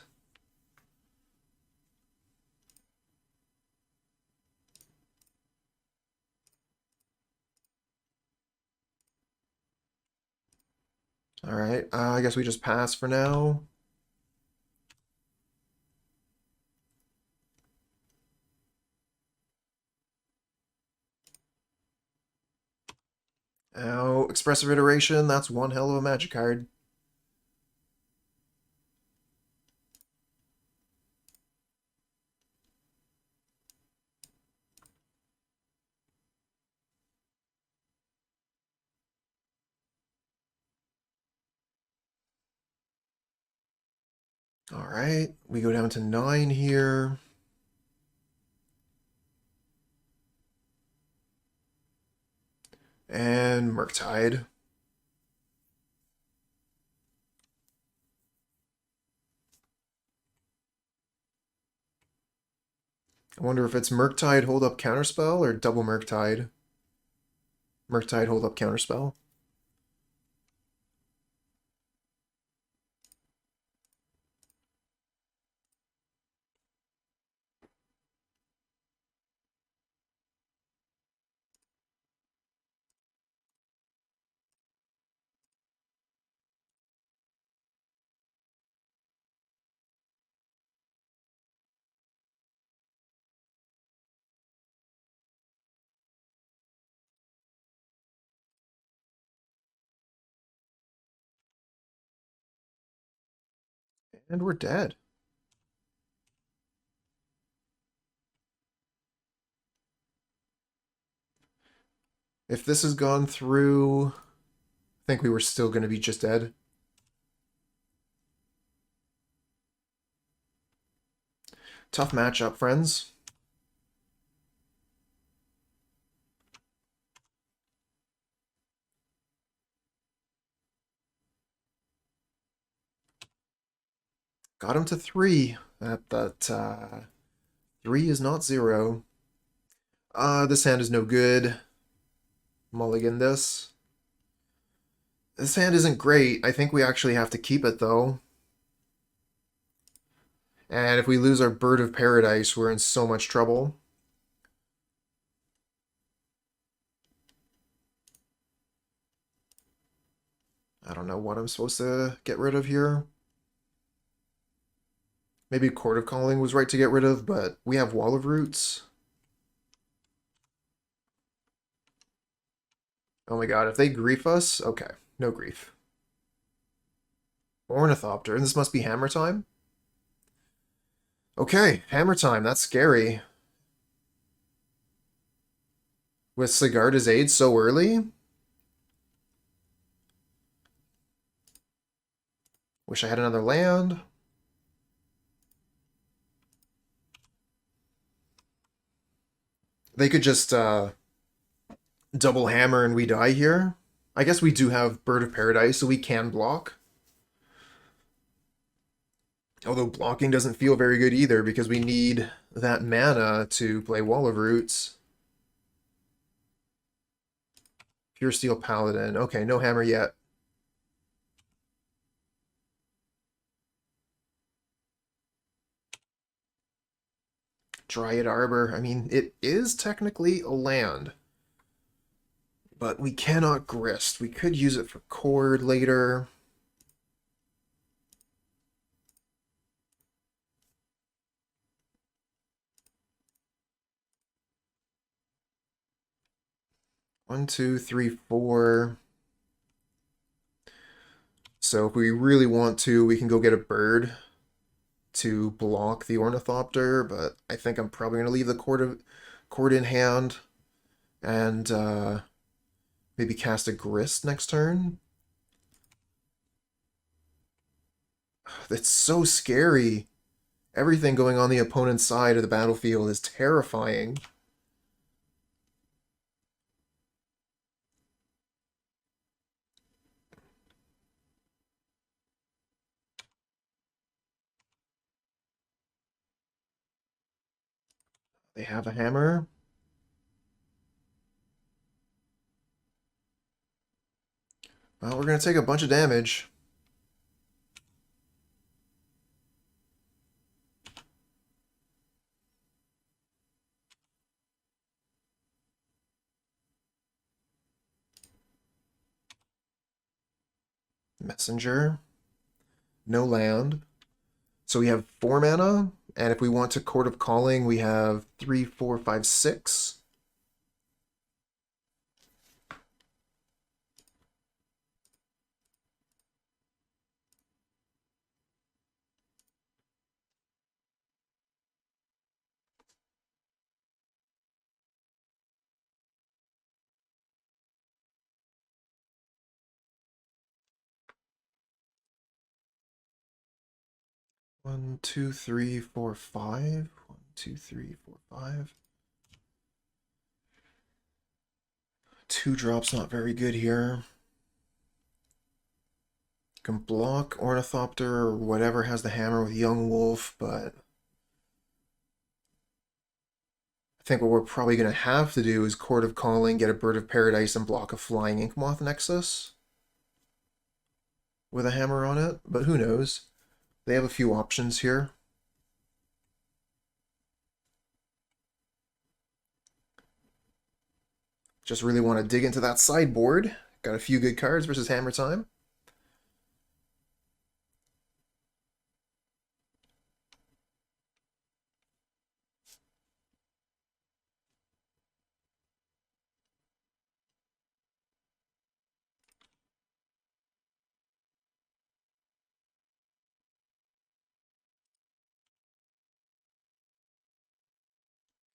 Alright, I guess we just pass for now. Oh, Expressive Iteration, that's one hell of a magic card. Alright, we go down to 9 here. And Murktide. I wonder if it's Murktide hold up counterspell or double Murktide. Murktide hold up counterspell. And we're dead. If this has gone through, I think we were still going to be just dead. Tough matchup, friends. Got him to 3. That 3 is not 0. This hand is no good. Mulligan this. This hand isn't great. I think we actually have to keep it, though. And if we lose our Bird of Paradise, we're in so much trouble. I don't know what I'm supposed to get rid of here. Maybe Chord of Calling was right to get rid of, but we have Wall of Roots. Oh my god, if they grief us, okay, no grief. Ornithopter, and this must be hammer time? Okay, hammer time, that's scary. With Sigarda's aid so early? Wish I had another land. They could just double hammer and we die here. I guess we do have Bird of Paradise, so we can block. Although blocking doesn't feel very good either because we need that mana to play Wall of Roots. Pure Steel Paladin. Okay, no hammer yet. Dryad Arbor. I mean, it is technically a land. But we cannot Grist. We could use it for Chord later. One, two, three, four. So if we really want to, we can go get a bird to block the Ornithopter, but I think I'm probably going to leave the Chord in hand and maybe cast a Grist next turn. That's so scary. Everything going on the opponent's side of the battlefield is terrifying. They have a hammer. Well, we're going to take a bunch of damage. Messenger. No land. So we have 4 mana, and if we want to Chord of Calling, we have 3, 4, 5, 6. One, two, three, four, five. 1, 2, 3, 4, 5. 2 drops not very good here. Can block Ornithopter or whatever has the hammer with Young Wolf, but think what we're probably going to have to do is Chord of Calling, get a Bird of Paradise, and block a Flying Inkmoth Nexus with a hammer on it, but who knows? They have a few options here. Just really want to dig into that sideboard. Got a few good cards versus hammer time.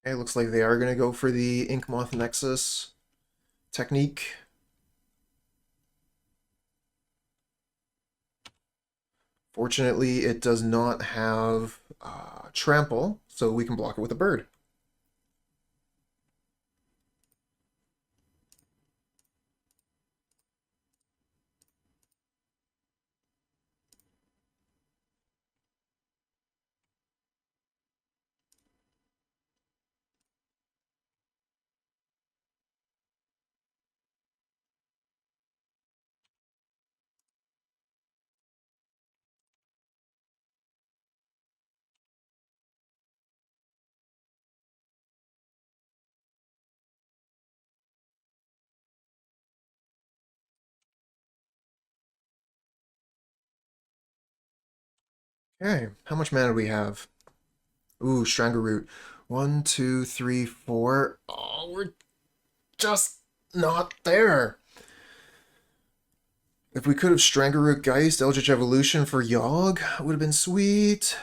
Okay, looks like they are going to go for the Inkmoth Nexus technique. Fortunately, it does not have trample, so we can block it with a bird. Okay, how much mana do we have? Ooh, Strangleroot. 1, 2, 3, 4. Oh, we're just not there. If we could have Strangleroot Geist, Eldritch Evolution for Yawg, would have been sweet.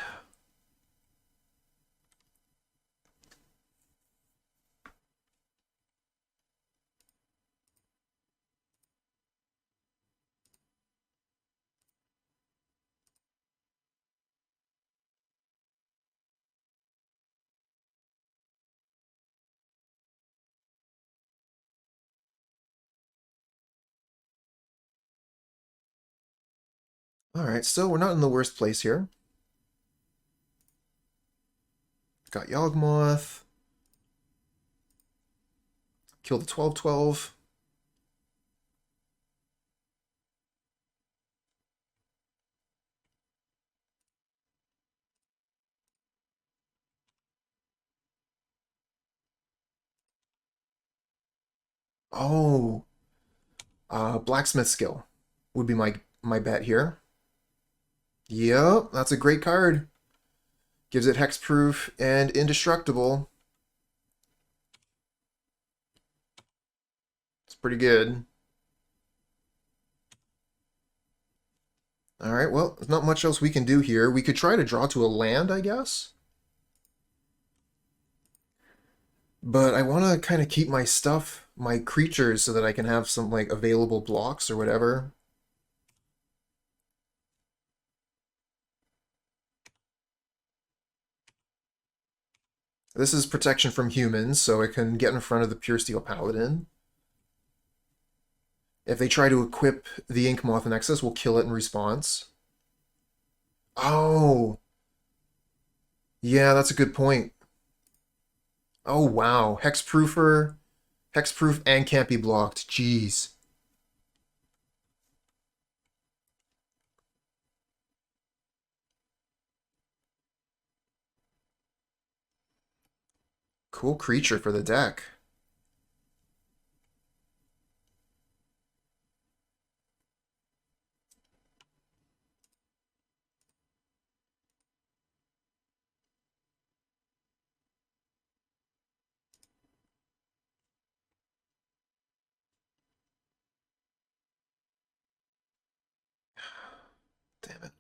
Alright, so we're not in the worst place here. Got Yawgmoth. Kill the 12/12. Oh, Blacksmith skill would be my bet here. Yep, that's a great card. Gives it hexproof and indestructible. It's pretty good. Alright, well, there's not much else we can do here. We could try to draw to a land, I guess. But I want to kind of keep my stuff, my creatures, so that I can have some, like, available blocks or whatever. This is protection from humans, so it can get in front of the Pure Steel Paladin. If they try to equip the Inkmoth Nexus, we'll kill it in response. Oh! Yeah, that's a good point. Oh, wow. Hexproofer, hexproof, and can't be blocked. Jeez. Cool creature for the deck. Damn it.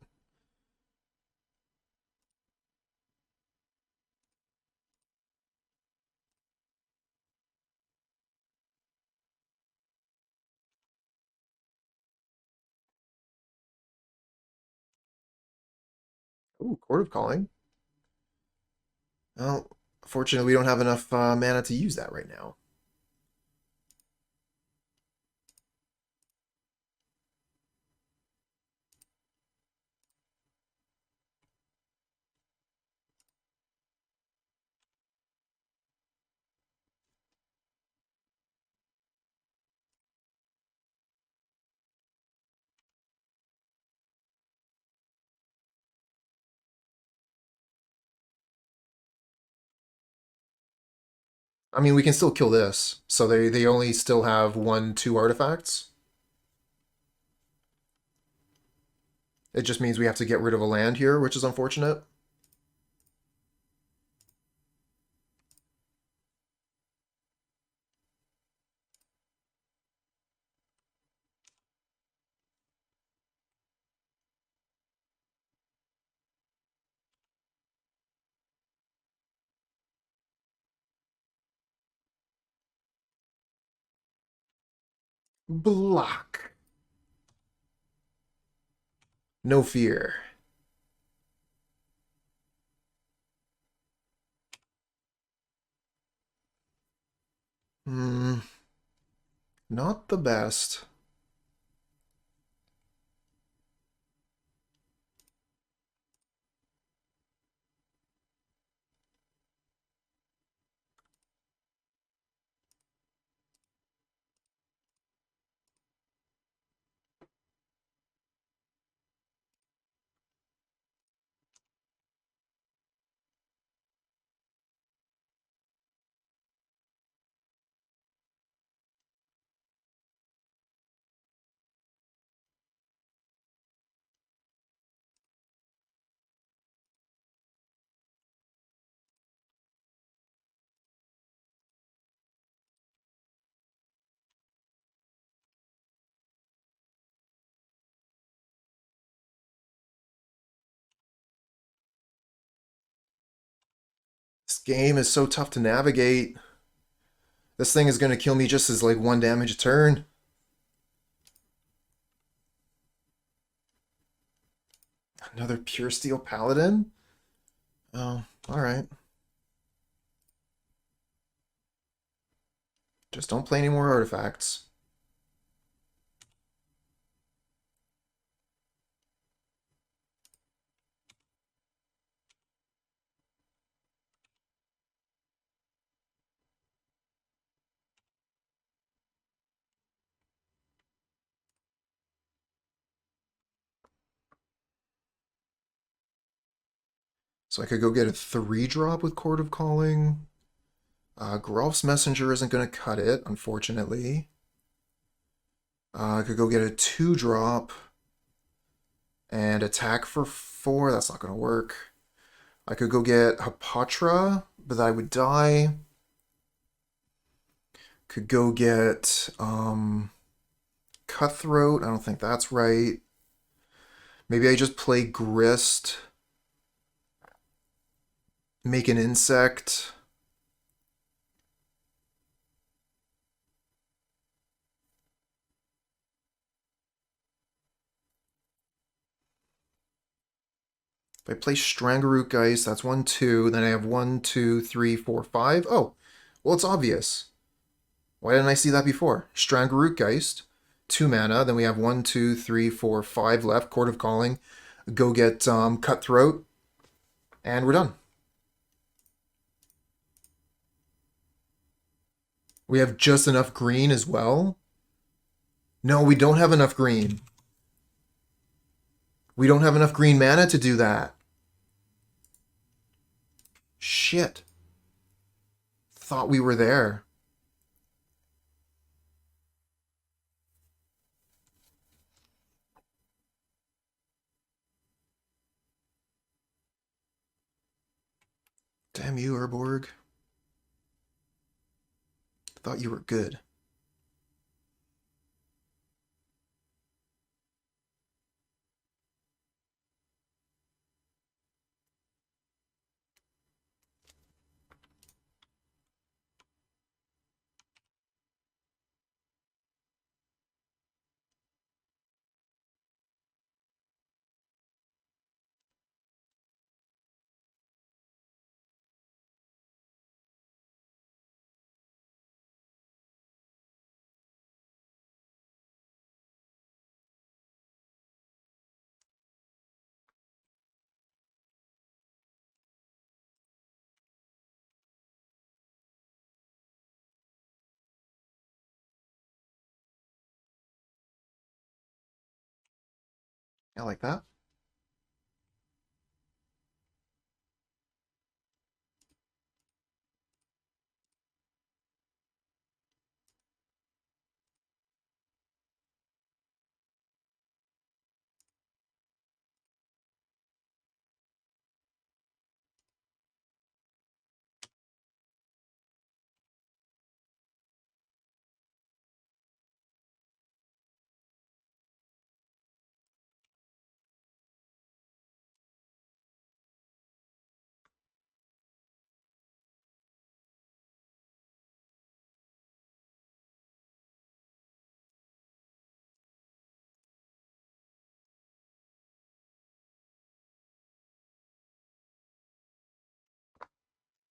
Ooh, Chord of Calling. Well, fortunately, we don't have enough mana to use that right now. I mean, we can still kill this. So they only still have 1, 2 artifacts. It just means we have to get rid of a land here, which is unfortunate. Block. No fear. Hmm. Not the best. This game is so tough to navigate. This thing is going to kill me just as like 1 damage a turn. Another Pure Steel Paladin? Oh, alright. Just don't play any more artifacts. So I could go get a 3-drop with Chord of Calling. Geralf's Messenger isn't going to cut it, unfortunately. I could go get a 2-drop and attack for 4. That's not going to work. I could go get Hapatra, but I would die. Could go get Cutthroat. I don't think that's right. Maybe I just play Grist. Make an insect. If I play Strangleroot Geist, that's 1, 2. Then I have 1, 2, 3, 4, 5. Oh, well, it's obvious. Why didn't I see that before? Strangleroot Geist, 2 mana. Then we have 1, 2, 3, 4, 5 left. Chord of Calling. Go get Cutthroat. And we're done. We have just enough green as well. No, we don't have enough green. We don't have enough green mana to do that. Shit. Thought we were there. Damn you, Urborg. Thought you were good. I like that.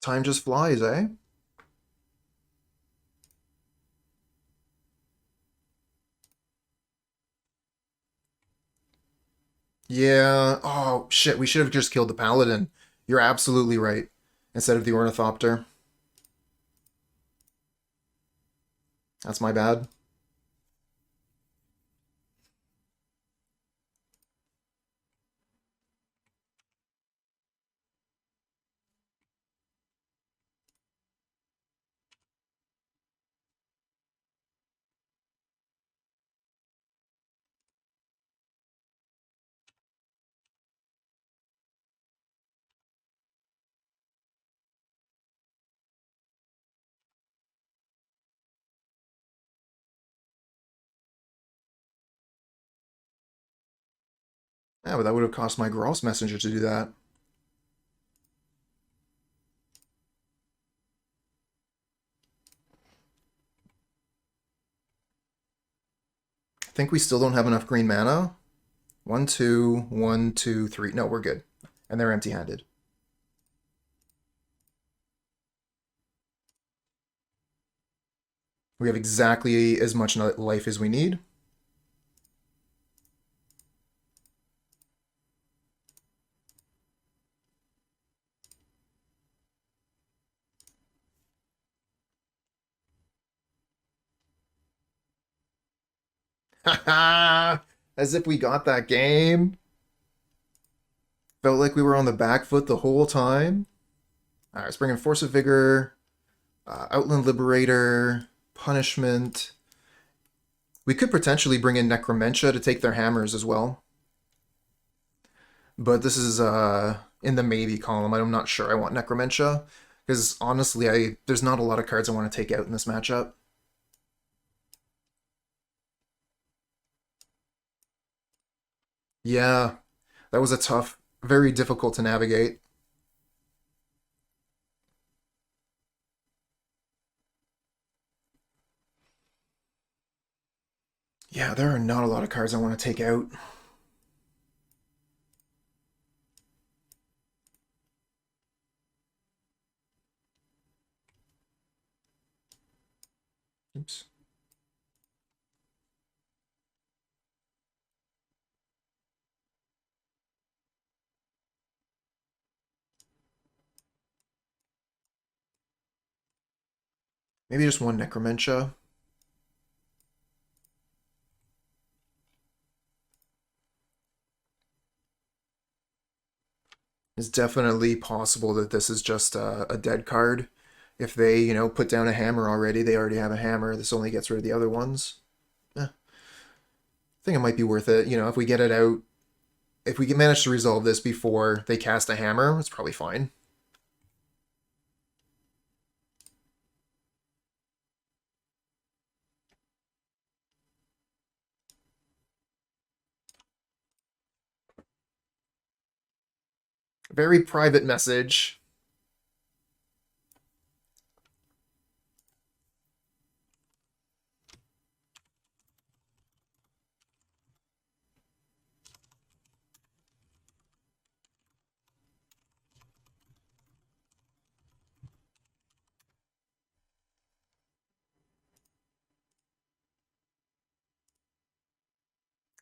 Time just flies, eh? Yeah. Oh, shit. We should have just killed the paladin. You're absolutely right. Instead of the ornithopter. That's my bad. Yeah, but that would have cost my Geralf's messenger to do that. I think we still don't have enough green mana. 1, 2, 1, 2, 3. No, we're good. And they're empty-handed. We have exactly as much life as we need. Haha! As if we got that game. Felt like we were on the back foot the whole time. Alright, let's bring in Force of Vigor, Outland Liberator, Punishment. We could potentially bring in Necromentia to take their hammers as well. But this is in the maybe column. I'm not sure I want Necromentia. Because honestly, there's not a lot of cards I want to take out in this matchup. Yeah, that was a tough, very difficult to navigate. Yeah, there are not a lot of cards I want to take out. Oops. Maybe just one Necromentia. It's definitely possible that this is just a dead card. If they, put down a hammer already, they already have a hammer. This only gets rid of the other ones. I think it might be worth it. If we get it out, if we can manage to resolve this before they cast a hammer, it's probably fine. Very private message.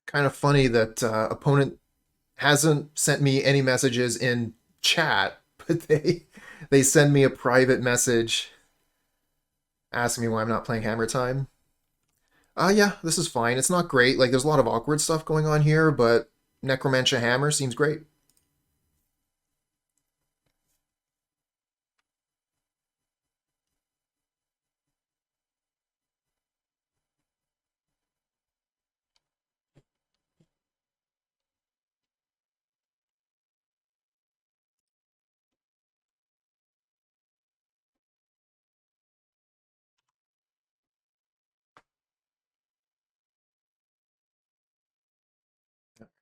Kind of funny that opponent hasn't sent me any messages in chat, but they send me a private message asking me why I'm not playing Hammer Time. Yeah, this is fine. It's not great. Like, there's a lot of awkward stuff going on here, but Necromantia Hammer seems great.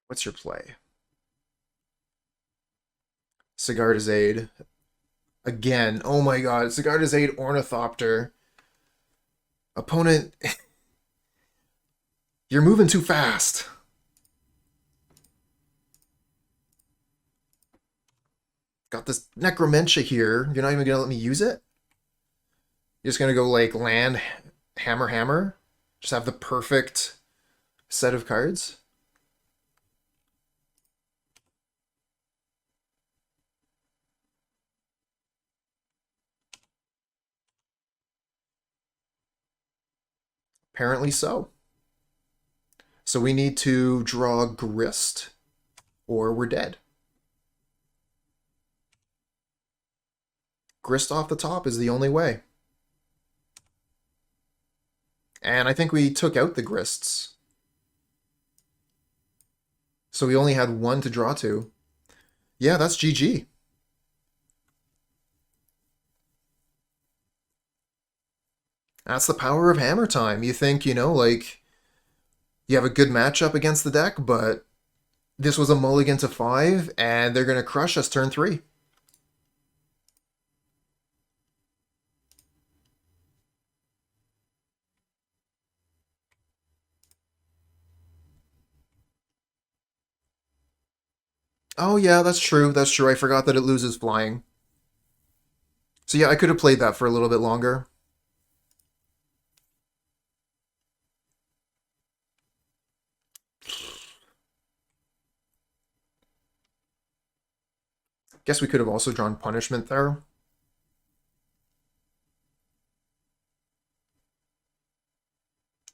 What's your play? Sigarda's Aid. Again. Oh my god. Sigarda's Aid Ornithopter. Opponent, you're moving too fast. Got this Necromentia here. You're not even gonna let me use it? You're just gonna go like land, hammer, hammer? Just have the perfect set of cards? Apparently so. So we need to draw Grist, or we're dead. Grist off the top is the only way. And I think we took out the Grists. So we only had one to draw to. Yeah, that's GG. That's the power of Hammer Time. You think, like, you have a good matchup against the deck, but this was a mulligan to 5, and they're going to crush us turn 3. Oh yeah, that's true. That's true. I forgot that it loses flying. So yeah, I could have played that for a little bit longer. Guess we could have also drawn Punishment there.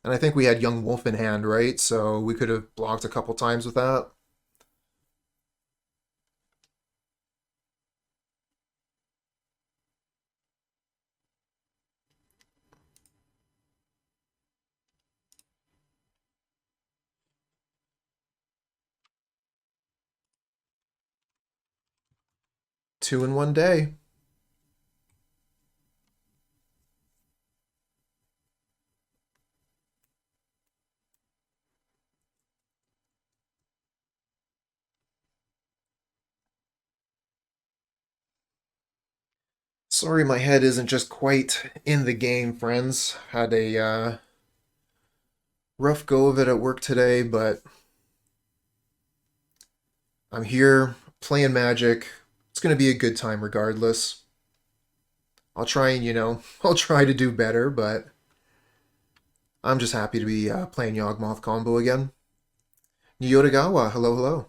And I think we had Young Wolf in hand, right? So we could have blocked a couple times with that. Two in one day. Sorry my head isn't just quite in the game, friends. Had a rough go of it at work today, but I'm here playing Magic. It's going to be a good time regardless. I'll try and, I'll try to do better, but I'm just happy to be playing Yawgmoth combo again. Nyotagawa, hello, hello.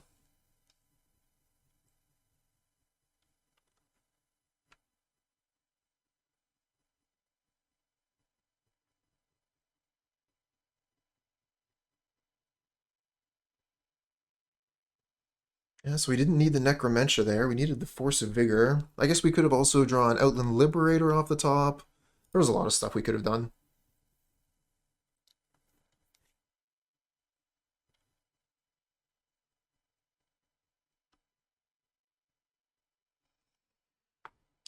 Yeah, so we didn't need the Necromentia there. We needed the Force of Vigor. I guess we could have also drawn Outland Liberator off the top. There was a lot of stuff we could have done.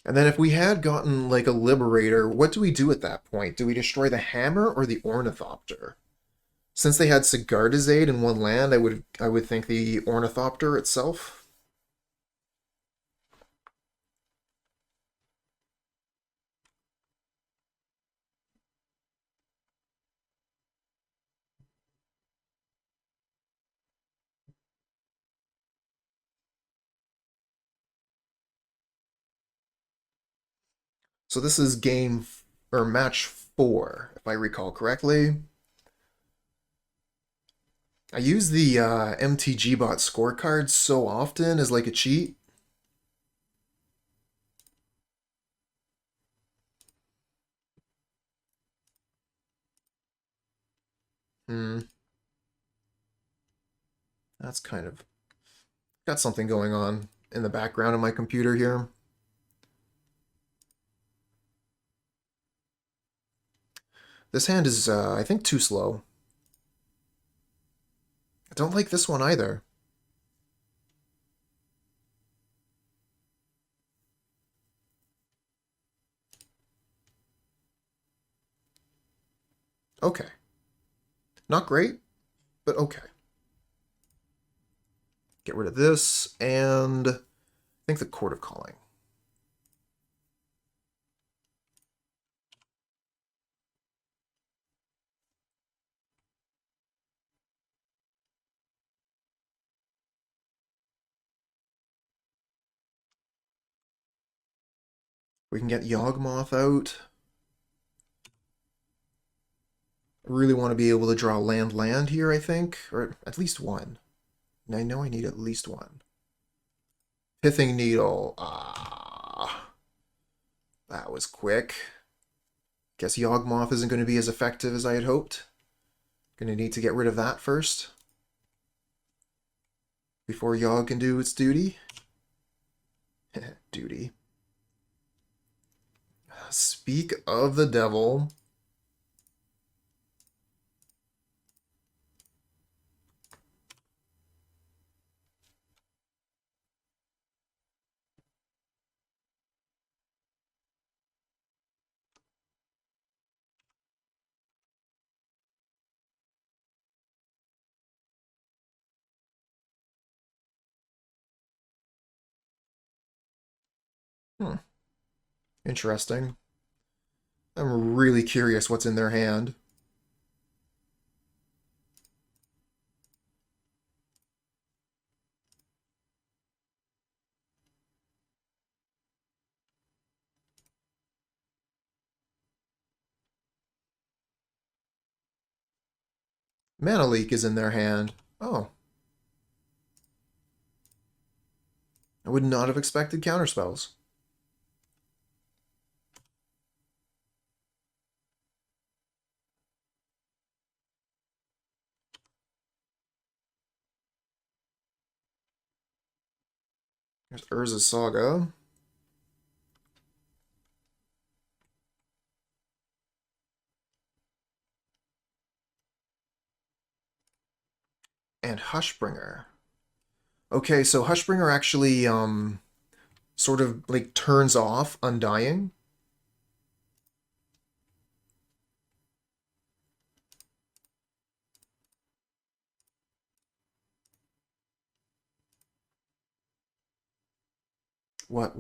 And then if we had gotten like a Liberator, what do we do at that point? Do we destroy the Hammer or the Ornithopter? Since they had Sigardizade in one land, I would think the Ornithopter itself. So this is or match 4, if I recall correctly. I use the MTG bot scorecard so often as like a cheat. Hmm. That's kind of got something going on in the background of my computer here. This hand is, I think, too slow. I don't like this one either. Okay. Not great, but okay. Get rid of this, and I think the Chord of Calling. We can get Yawgmoth out. I really want to be able to draw land here, I think. Or at least one. And I know I need at least one. Pithing Needle. Ah. That was quick. Guess Yawgmoth isn't going to be as effective as I had hoped. Gonna need to get rid of that first. Before Yawg can do its duty. Duty. Speak of the devil. Interesting. I'm really curious what's in their hand. Mana Leak is in their hand. Oh. I would not have expected counterspells. There's Urza's Saga. And Hushbringer. Okay, so Hushbringer actually sort of like turns off Undying. What?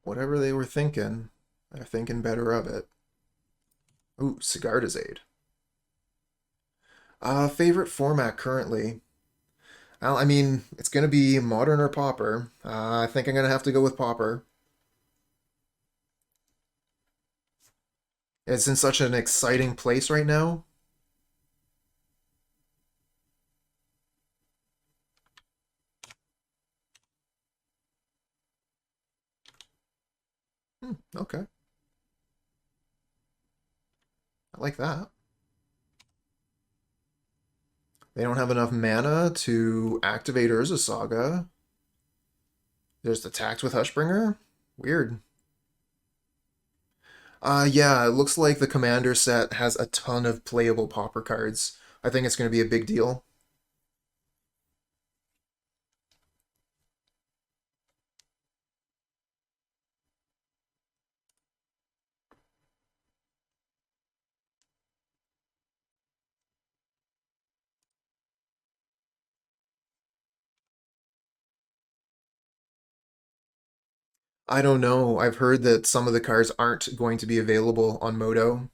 Whatever they were thinking, they're thinking better of it. Ooh, Sigarda's Aid. Favorite format currently? Well, I mean, it's going to be Modern or Pauper. I think I'm going to have to go with Pauper. It's in such an exciting place right now. Okay. I like that. They don't have enough mana to activate Urza's Saga. There's attacked with Hushbringer? Weird. Yeah, it looks like the Commander set has a ton of playable Pauper cards. I think it's going to be a big deal. I don't know. I've heard that some of the cards aren't going to be available on Moto.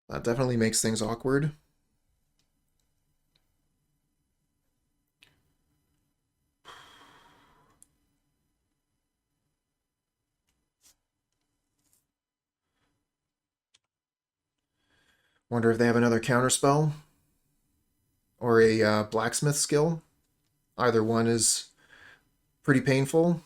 That definitely makes things awkward. Wonder if they have another counterspell or a blacksmith skill. Either one is pretty painful.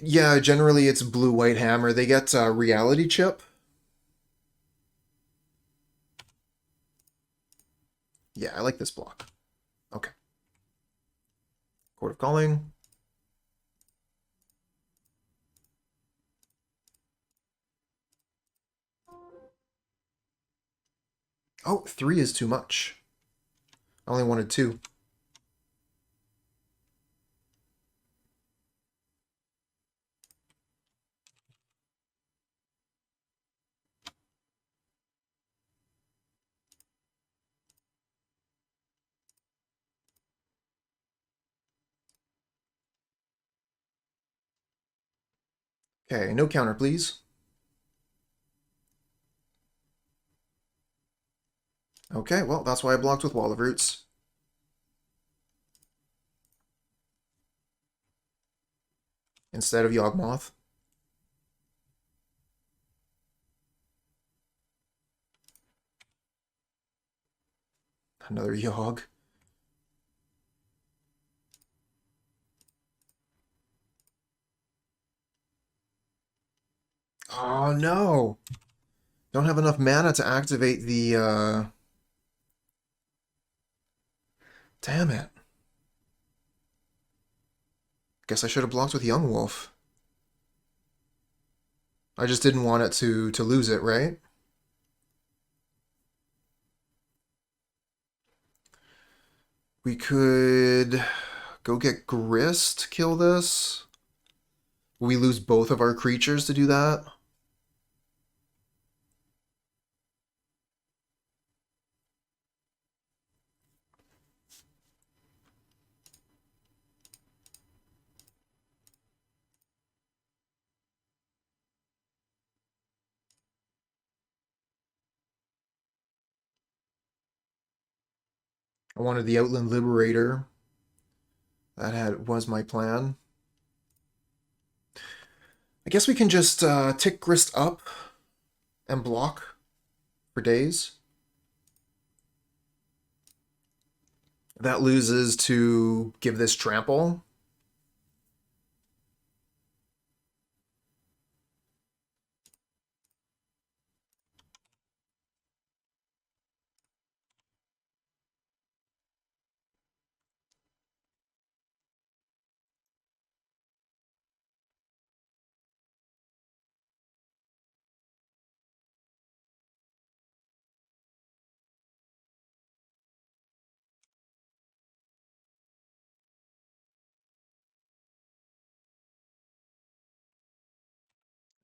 Yeah, generally it's blue-white hammer. They get reality chip. Yeah, I like this block. Okay. Chord of Calling. Oh, 3 is too much. I only wanted 2. Okay, no counter, please. Okay, well, that's why I blocked with Wall of Roots. Instead of Yawgmoth. Another Yawg. Oh, no! Don't have enough mana to activate the, Damn it. Guess I should have blocked with Young Wolf. I just didn't want it to lose it, right? We could go get Grist, kill this. Will we lose both of our creatures to do that? I wanted the Outland Liberator. That was my plan. I guess we can just tick Grist up and block for days. That loses to give this trample.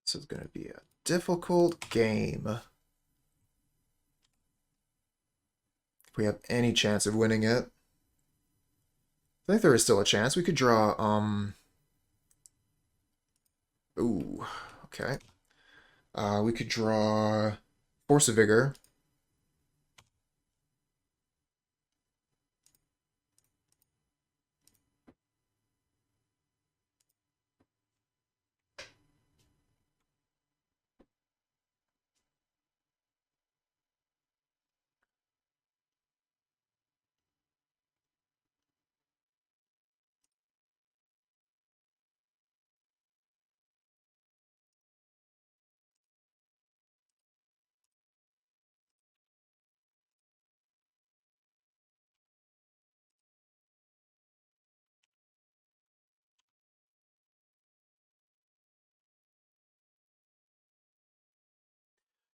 This is going to be a difficult game. If we have any chance of winning it. I think there is still a chance. We could draw, Ooh, okay. We could draw Force of Vigor.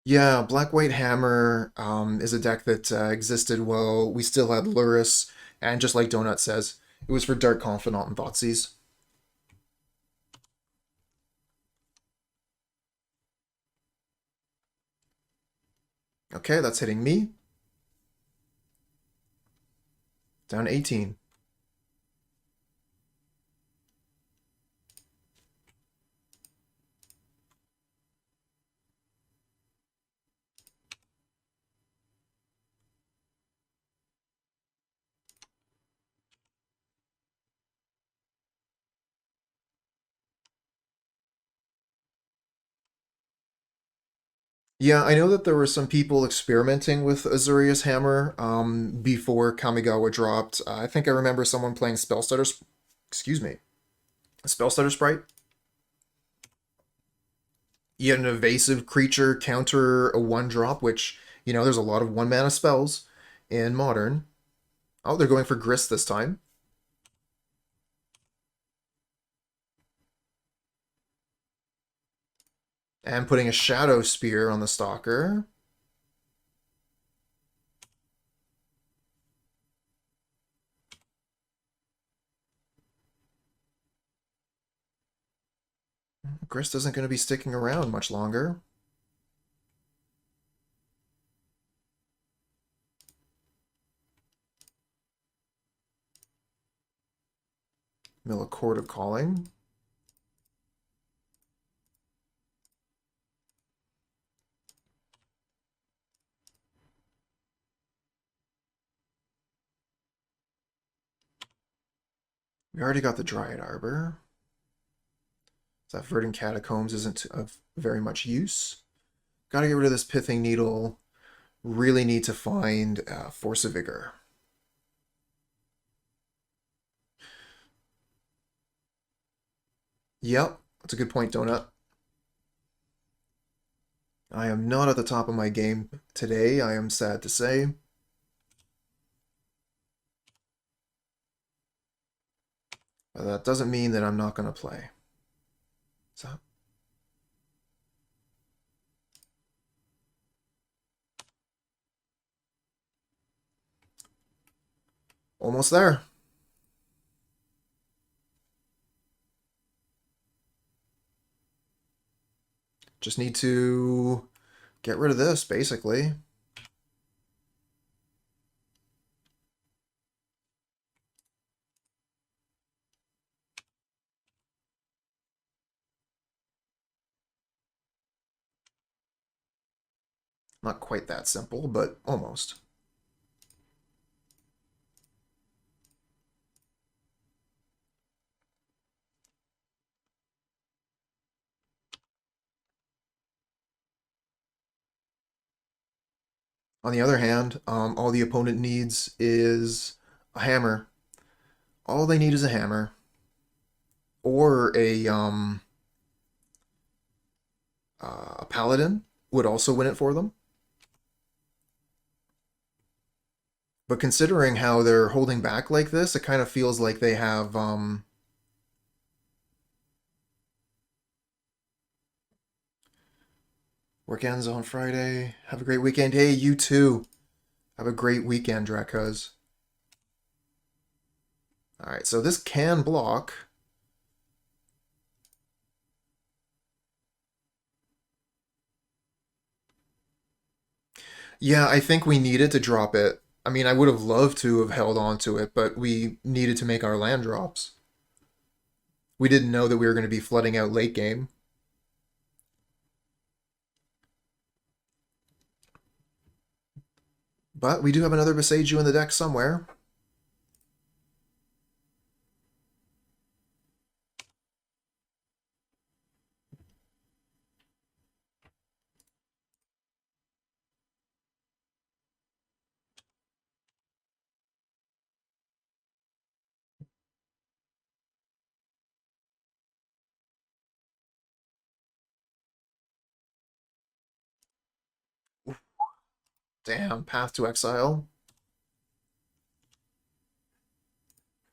Yeah, Black-White Hammer is a deck that existed while we still had Lurrus, and just like Donut says, it was for Dark Confidant and Thoughtseize. Okay, that's hitting me. Down 18. Yeah, I know that there were some people experimenting with Azorius Hammer before Kamigawa dropped. I think I remember someone playing excuse me, Spellstutter Sprite. You get an evasive creature counter a 1-drop, which, there's a lot of 1-mana spells in Modern. Oh, they're going for Grist this time. And putting a Shadow Spear on the Stalker. Grist isn't going to be sticking around much longer. Mill a Chord of Calling. We already got the Dryad Arbor. So that Verdant Catacombs isn't of very much use. Gotta get rid of this Pithing Needle. Really need to find Force of Vigor. Yep, that's a good point, Donut. I am not at the top of my game today, I am sad to say. But that doesn't mean that I'm not going to play. So, almost there. Just need to get rid of this, basically. Not quite that simple, but almost. On the other hand, all the opponent needs is a hammer. All they need is a hammer. Or a paladin would also win it for them. But considering how they're holding back like this, it kind of feels like they have work ends on Friday. Have a great weekend. Hey, you too. Have a great weekend, Drakuz. Alright, so this can block. Yeah, I think we needed to drop it. I mean, I would have loved to have held on to it, but we needed to make our land drops. We didn't know that we were going to be flooding out late game. But we do have another Boseiju in the deck somewhere. Damn, Path to Exile.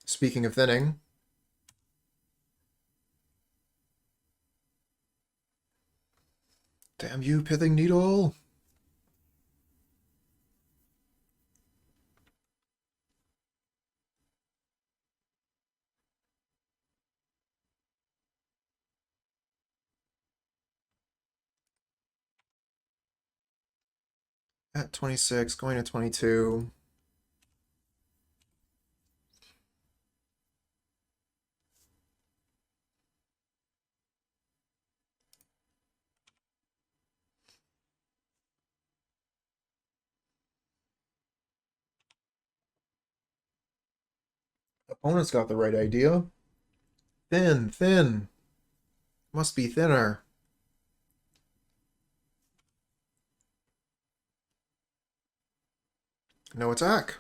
Speaking of thinning. Damn you, Pithing Needle. At 26, going to 22. Opponent's got the right idea. Thin, thin. Must be thinner. No attack.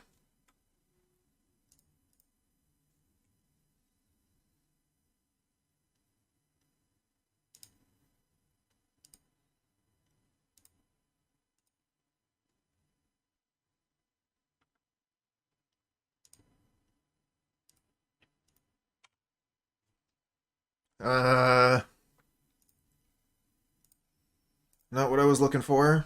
Uh, Not what I was looking for.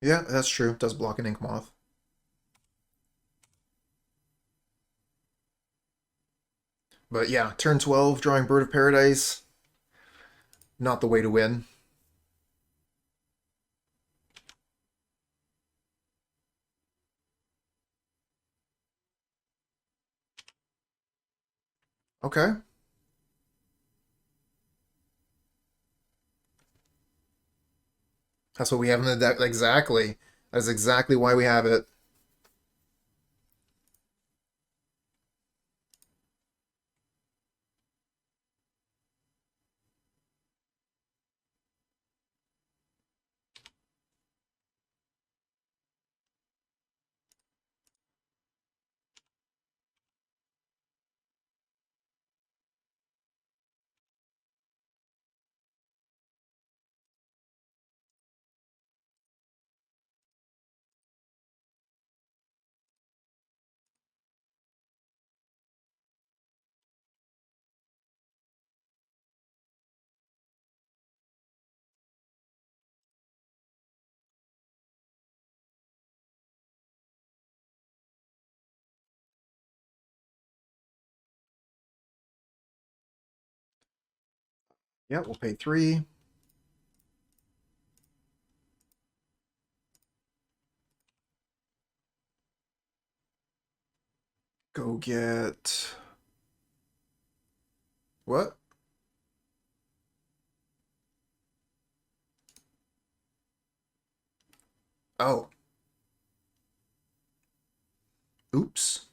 Yeah, that's true. It does block an Inkmoth. But yeah, turn 12, drawing Bird of Paradise. Not the way to win. Okay. That's what we have in the deck. Exactly. That's exactly why we have it. Yeah, we'll pay 3. Go get... What? Oh. Oops.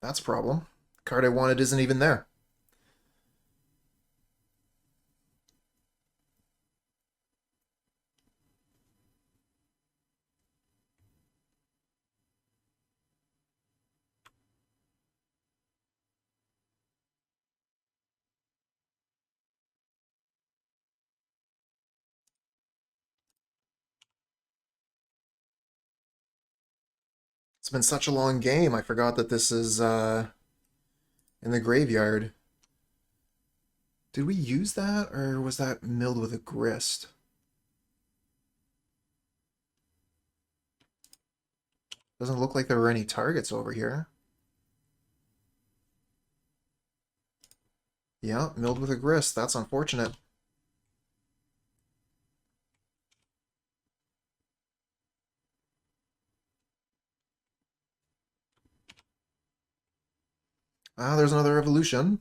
That's a problem. Card I wanted isn't even there. It's been such a long game. I forgot that this is in the graveyard. Did we use that, or was that milled with a grist? Doesn't look like there were any targets over here. Yeah, milled with a grist. That's unfortunate. Ah, there's another evolution.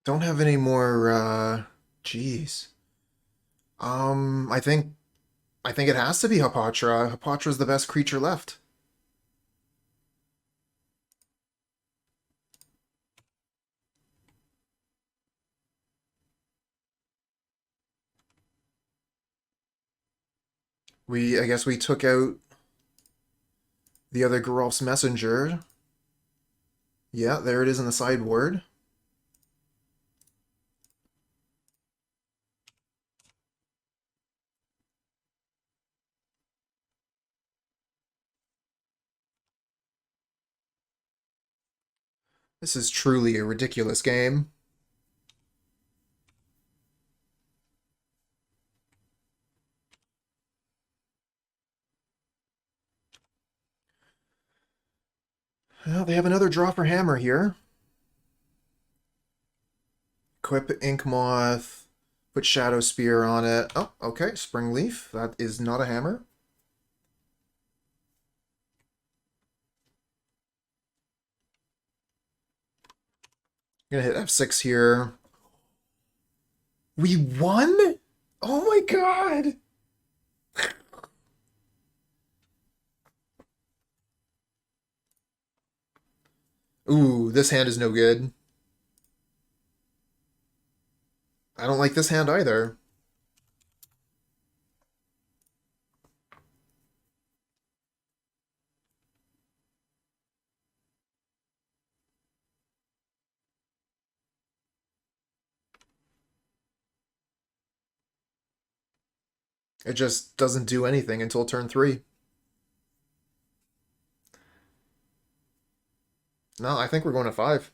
Don't have any more, jeez. I think it has to be Hapatra. Hapatra's the best creature left. I guess we took out the other Geralf's messenger. Yeah, there it is in the sideboard. This is truly a ridiculous game. Well, they have another draw for hammer here. Equip Inkmoth. Put Shadow Spear on it. Oh, okay. Spring Leaf. That is not a hammer. Gonna hit F6 here. We won? Oh my god! Ooh, this hand is no good. I don't like this hand either. It just doesn't do anything until turn 3. No, I think we're going to 5.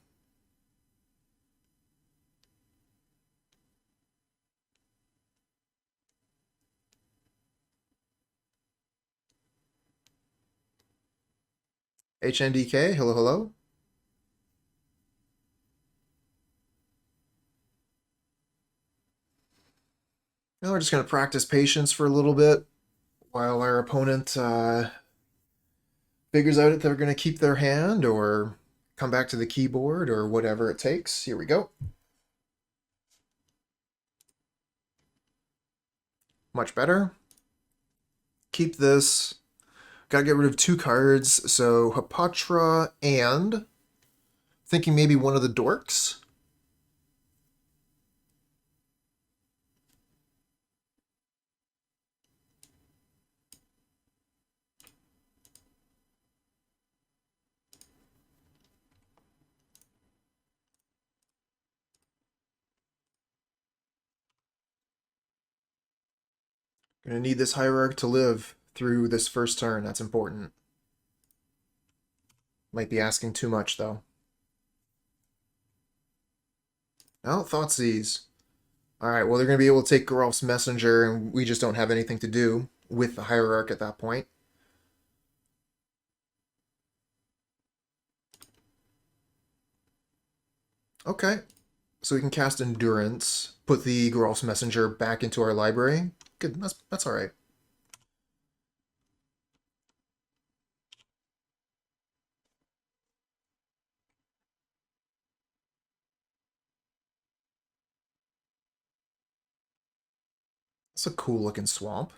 HNDK, hello, hello. Now we're just going to practice patience for a little bit while our opponent figures out if they're going to keep their hand or come back to the keyboard or whatever it takes. Here we go. Much better. Keep this. Gotta get rid of 2 cards, so Hapatra and thinking maybe one of the dorks. Gonna need this Hierarch to live through this first turn. That's important. Might be asking too much, though. Oh, Thoughtseize. Alright, well, they're going to be able to take Geralf's Messenger, and we just don't have anything to do with the Hierarch at that point. Okay, so we can cast Endurance, put the Geralf's Messenger back into our library. Good, that's alright. It's a cool looking swamp.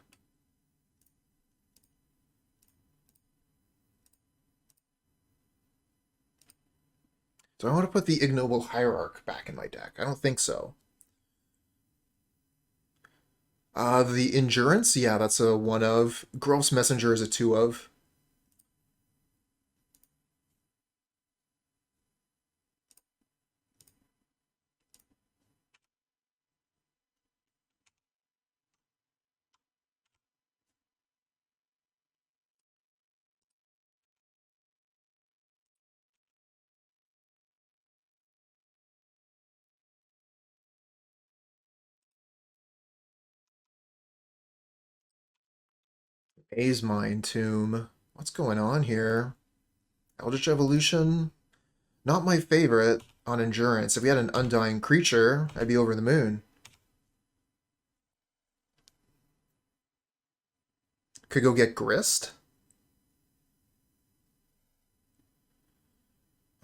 Do I want to put the Ignoble Hierarch back in my deck? I don't think so. The Endurance, yeah, that's a 1 of. Geralf's Messenger is a 2 of. Azemine Tomb. What's going on here? Eldritch Evolution? Not my favorite on Endurance. If we had an Undying Creature, I'd be over the moon. Could go get Grist?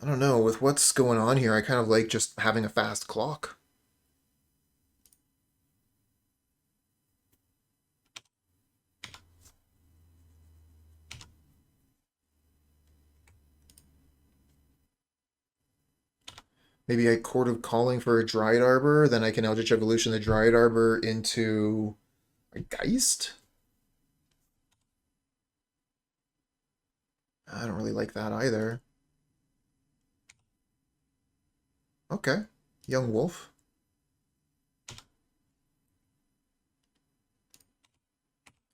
I don't know. With what's going on here, I kind of like just having a fast clock. Maybe a Chord of Calling for a Dryad Arbor, then I can Eldritch Evolution the Dryad Arbor into a Geist? I don't really like that either. Okay. Young Wolf.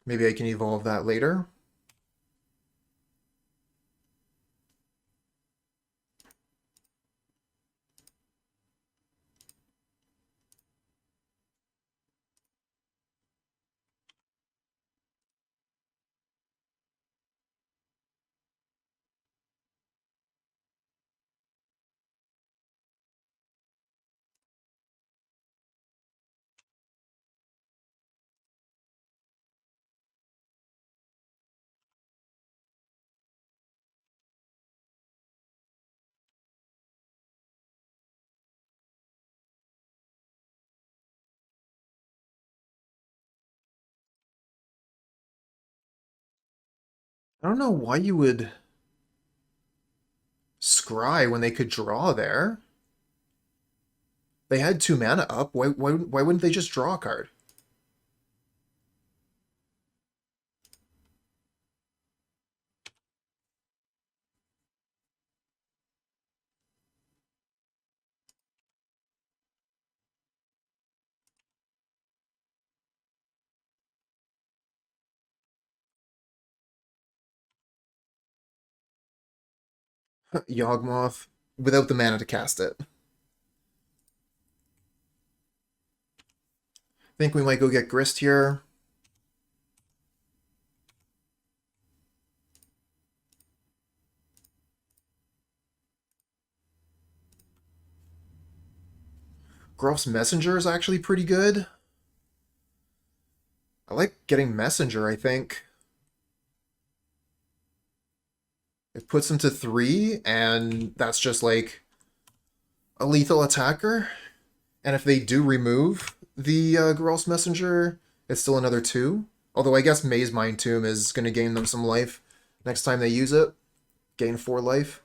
Maybe I can evolve that later. I don't know why you would scry when they could draw there. They had 2 mana up. Why wouldn't they just draw a card? Yawgmoth without the mana to cast it. Think we might go get Grist here. Geralf's Messenger is actually pretty good. I like getting Messenger, I think. It puts him to 3, and that's just like a lethal attacker. And if they do remove the Geralf's Messenger, it's still another 2. Although I guess Maze Mind Tomb is going to gain them some life next time they use it. Gain 4 life.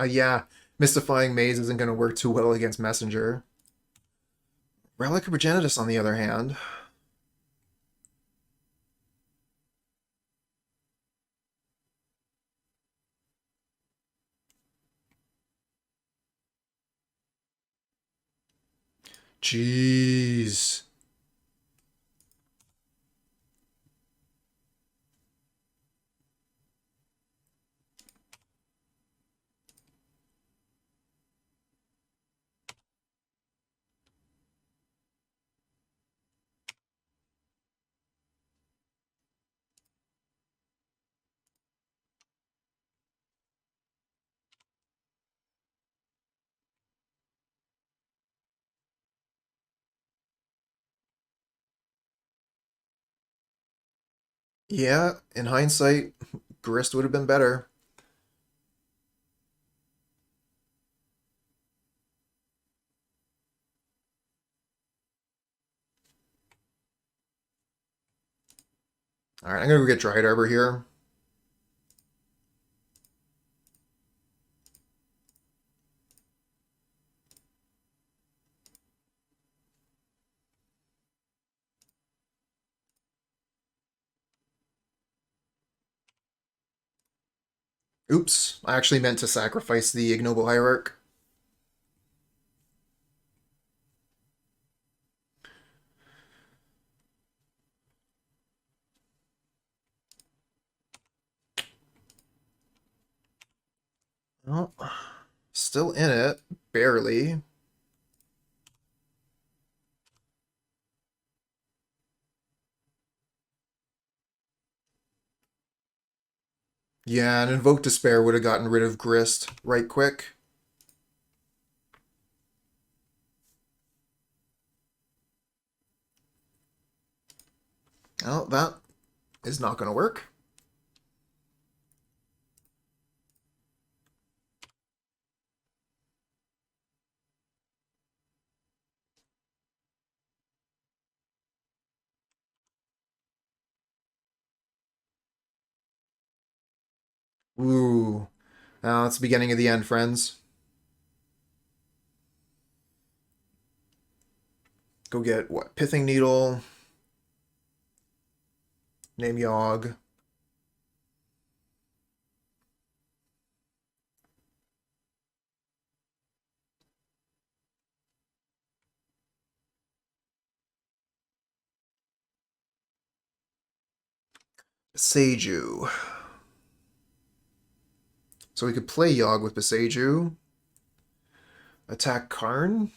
Yeah, Mystifying Maze isn't going to work too well against Messenger. Relic of Progenitus, on the other hand. Jeez. Yeah, in hindsight, Grist would have been better. Alright, I'm gonna go get Dryad Arbor here. Oops, I actually meant to sacrifice the Ignoble Hierarch. Oh, still in it, barely. Yeah, an Invoke Despair would have gotten rid of Grist right quick. Oh, that is not going to work. Ooh. Now it's the beginning of the end, friends. Go get, what, Pithing Needle, name Yogg. Boseiju. So we could play Yogg with Boseiju. Attack Karn.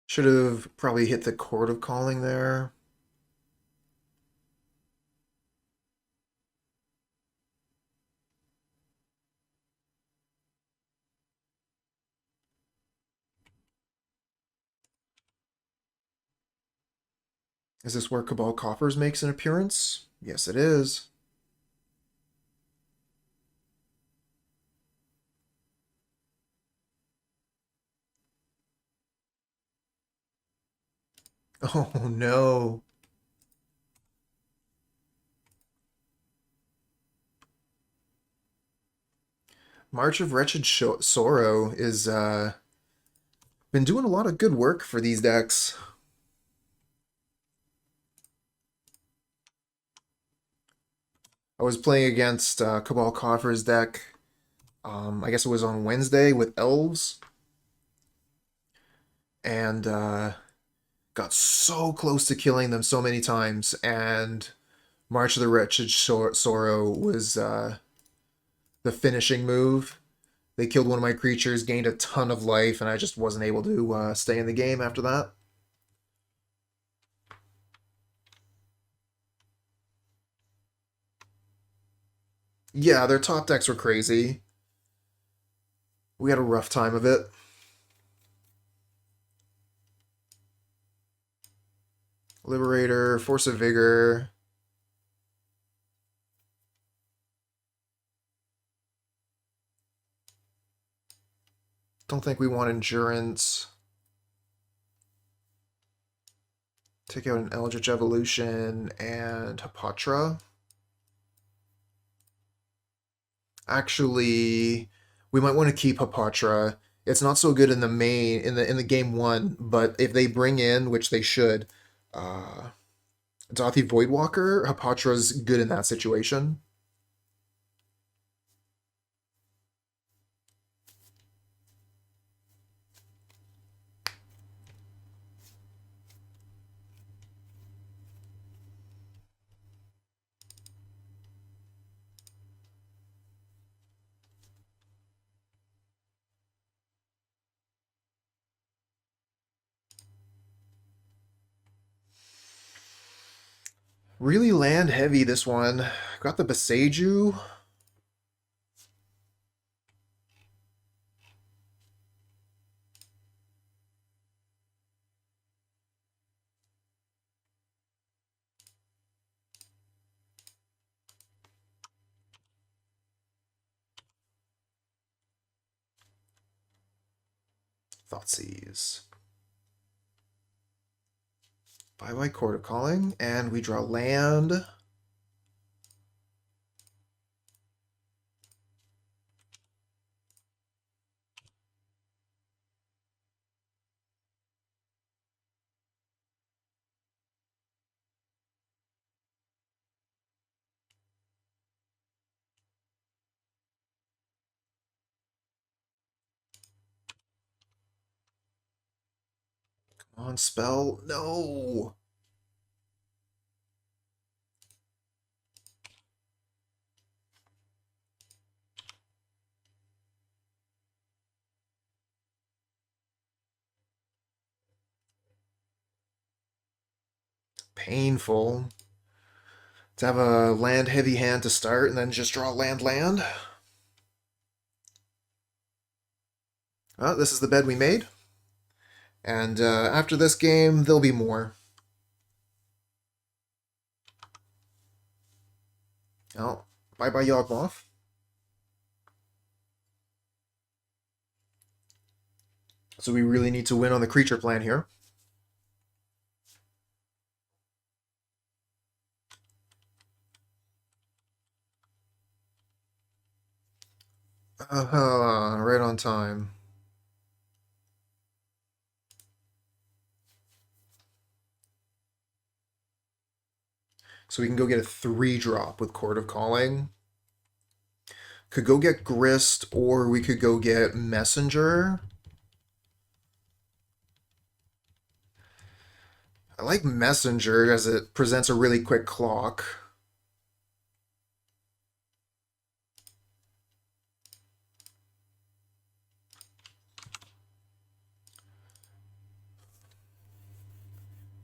Should have probably hit the Chord of Calling there. Is this where Cabal Coffers makes an appearance? Yes, it is. Oh no. March of Wretched Sorrow is been doing a lot of good work for these decks. I was playing against Cabal Coffers deck. I guess it was on Wednesday with Elves, and got so close to killing them so many times. And March of the Wretched Sorrow was the finishing move. They killed one of my creatures, gained a ton of life, and I just wasn't able to stay in the game after that. Yeah, their top decks were crazy. We had a rough time of it. Liberator, Force of Vigor. Don't think we want Endurance. Take out an Eldritch Evolution and Hapatra. Actually, we might want to keep Hapatra. It's not so good in the main in the game one, but if they bring in, which they should, uh Dathi Voidwalker, Hapatra's good in that situation. Really land heavy this one. Got the Boseiju. Thoughtseize. Bye-bye Chord of Calling, and we draw land. Come on, spell. No! Painful. To have a land-heavy hand to start and then just draw land. Well, this is the bed we made. And after this game, there'll be more. Oh, bye-bye Yawgmoth. So we really need to win on the creature plan here. Right on time. So we can go get a 3-drop with Chord of Calling. Could go get Grist, or we could go get Messenger. I like Messenger as it presents a really quick clock.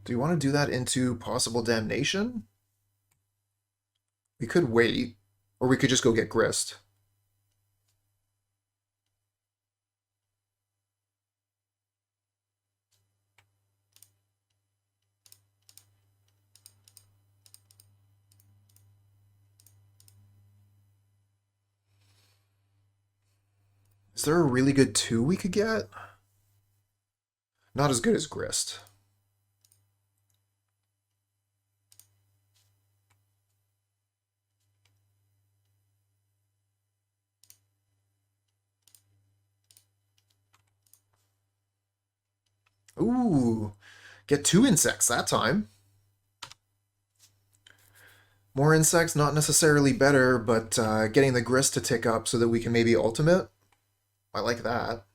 Do you want to do that into possible damnation? We could wait, or we could just go get Grist. Is there a really good 2 we could get? Not as good as Grist. Ooh, get 2 insects that time. More insects, not necessarily better, but getting the Grist to tick up so that we can maybe ultimate. I like that.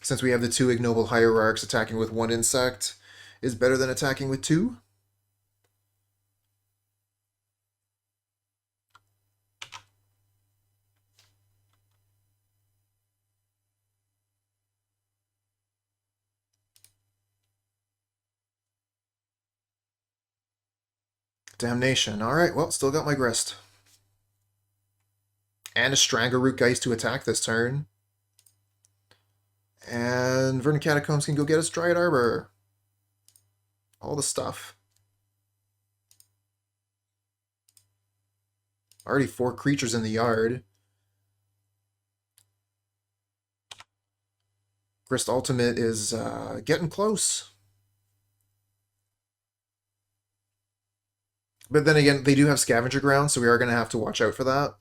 Since we have the 2 Ignoble Hierarchs, attacking with 1 insect is better than attacking with 2. Damnation. Alright, well, still got my Grist. And a Strangleroot Geist to attack this turn. And Verdant Catacombs can go get us Dryad Arbor. All the stuff. Already 4 creatures in the yard. Grist Ultimate is getting close. But then again, they do have Scavenger Grounds, so we are going to have to watch out for that.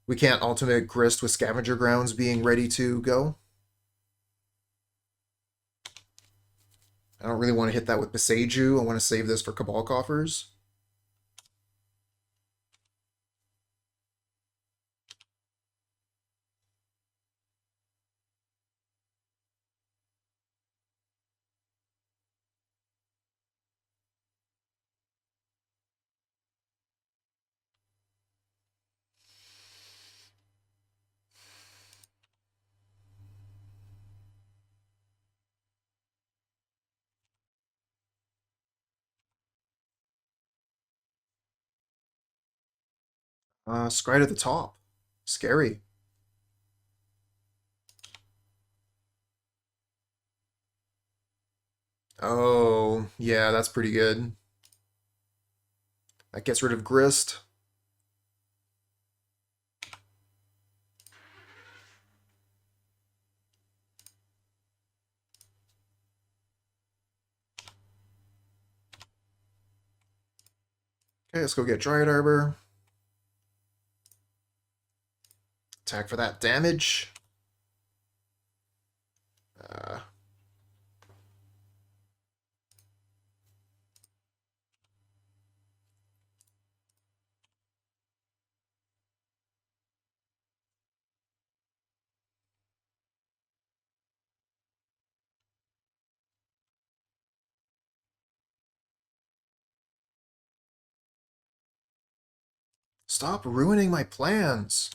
We can't ultimate Grist with Scavenger Grounds being ready to go. I don't really want to hit that with Boseiju. I want to save this for Cabal Coffers. Scry at the top. Scary. Oh, yeah, that's pretty good. That gets rid of Grist. Okay, let's go get Dryad Arbor. Attack for that damage. Stop ruining my plans.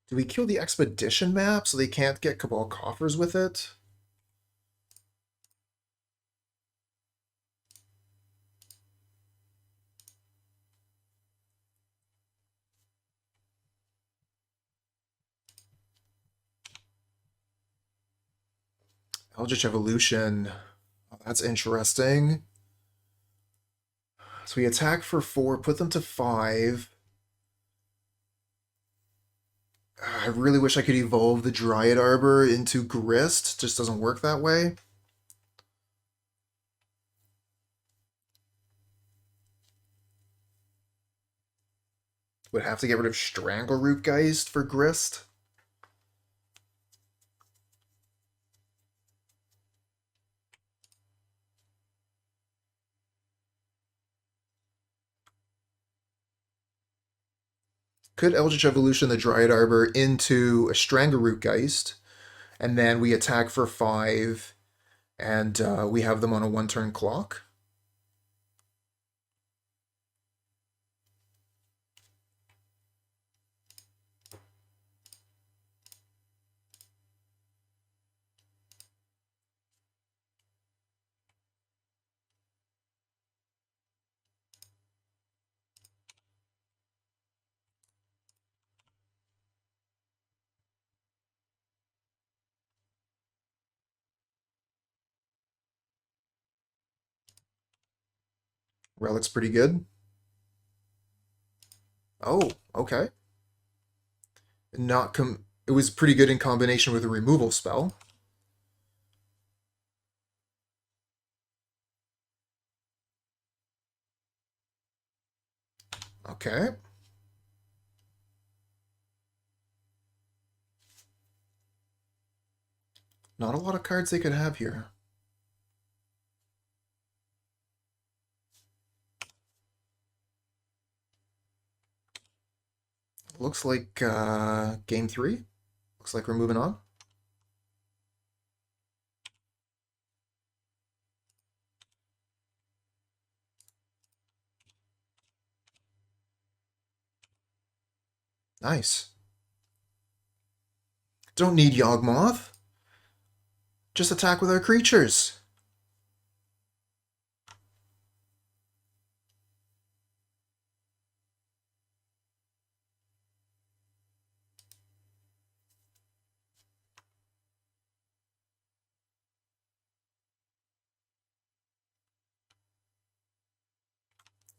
Do we kill the expedition map so they can't get Cabal Coffers with it? Eldritch Evolution. Oh, that's interesting. So we attack for 4, put them to 5. I really wish I could evolve the Dryad Arbor into Grist. Just doesn't work that way. Would have to get rid of Strangleroot Geist for Grist. Could Eldritch Evolution the Dryad Arbor into a Strangleroot Geist, and then we attack for 5, and we have them on a 1-turn clock. Relic's pretty good. Oh, okay. It was pretty good in combination with a removal spell. Okay. Not a lot of cards they could have here. Looks like game 3. Looks like we're moving on. Nice. Don't need Yawgmoth. Just attack with our creatures.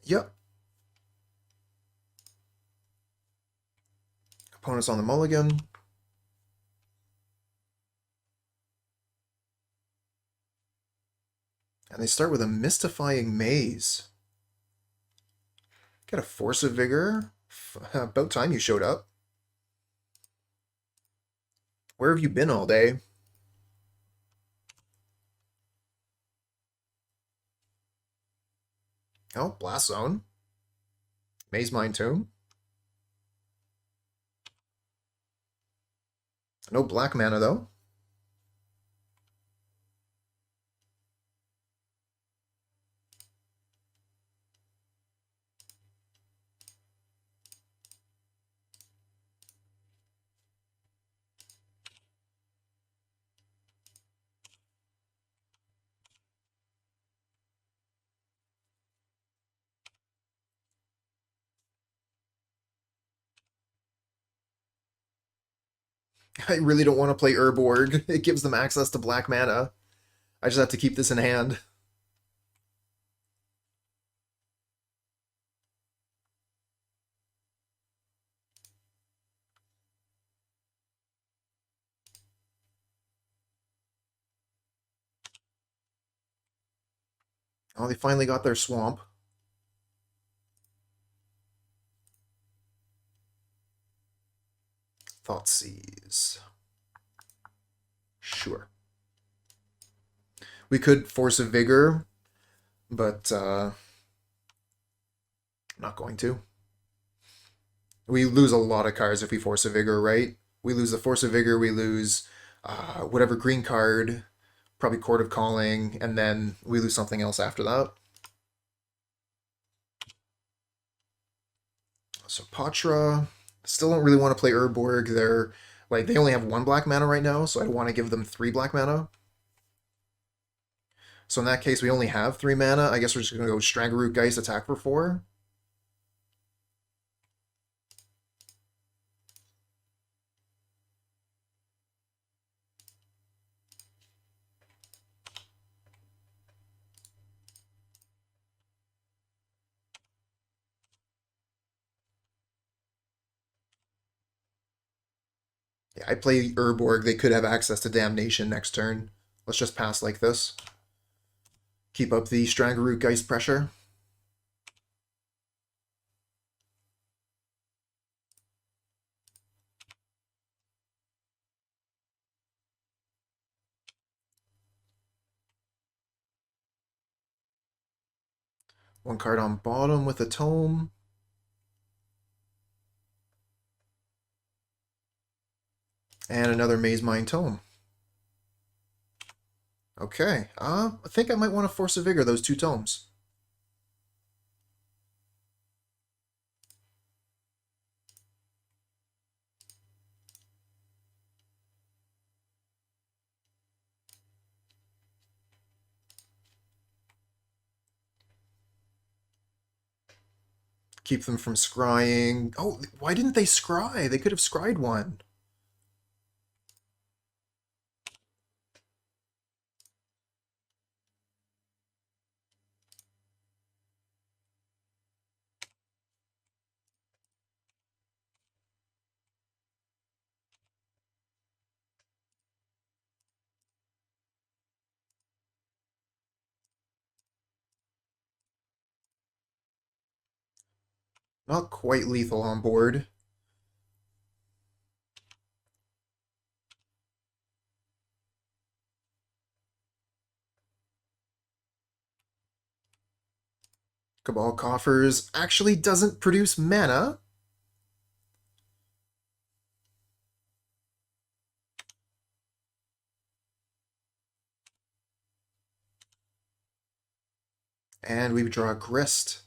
Yep. Opponent's on the mulligan. And they start with a Mystifying Maze. Get a Force of Vigor. About time you showed up. Where have you been all day? Oh, Blast Zone. Maze Mine Tomb. No black mana, though. I really don't want to play Urborg. It gives them access to black mana. I just have to keep this in hand. Oh, they finally got their swamp. Thoughtseize. Sure. We could Force of Vigor, but I'm not going to. We lose a lot of cards if we Force of Vigor, right? We lose the Force of Vigor, we lose whatever green card, probably Chord of Calling, and then we lose something else after that. So Hapatra, still don't really want to play Urborg. They only have 1 black mana right now, so I don't want to give them 3 black mana. So in that case, we only have 3 mana. I guess we're just going to go Strangleroot Geist, attack for 4. Yeah, I play Urborg. They could have access to Damnation next turn. Let's just pass like this. Keep up the Strangleroot Geist pressure. One card on bottom with a tome. And another Maze Mine Tome. Okay, I think I might want to Force of Vigor those 2 tomes. Keep them from scrying. Oh, why didn't they scry? They could have scryed one. Not quite lethal on board. Cabal Coffers actually doesn't produce mana. And we draw Grist.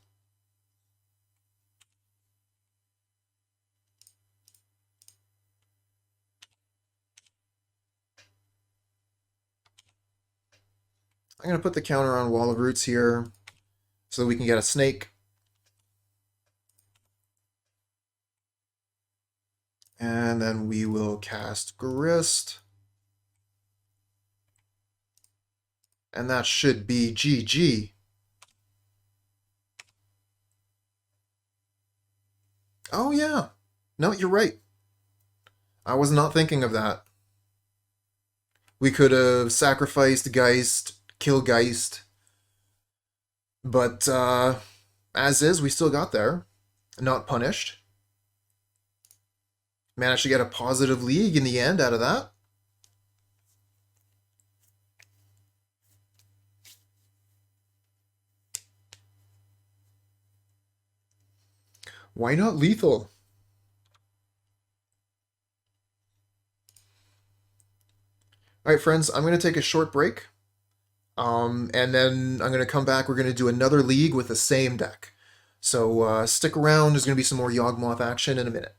I'm going to put the counter on Wall of Roots here so we can get a snake. And then we will cast Grist. And that should be GG. Oh yeah. No, you're right. I was not thinking of that. We could have sacrificed Geist, kill Geist. But as is, we still got there. Not punished. Managed to get a positive league in the end out of that. Why not lethal? Alright friends, I'm going to take a short break. And then I'm going to come back. We're going to do another league with the same deck. So stick around. There's going to be some more Yawgmoth action in a minute.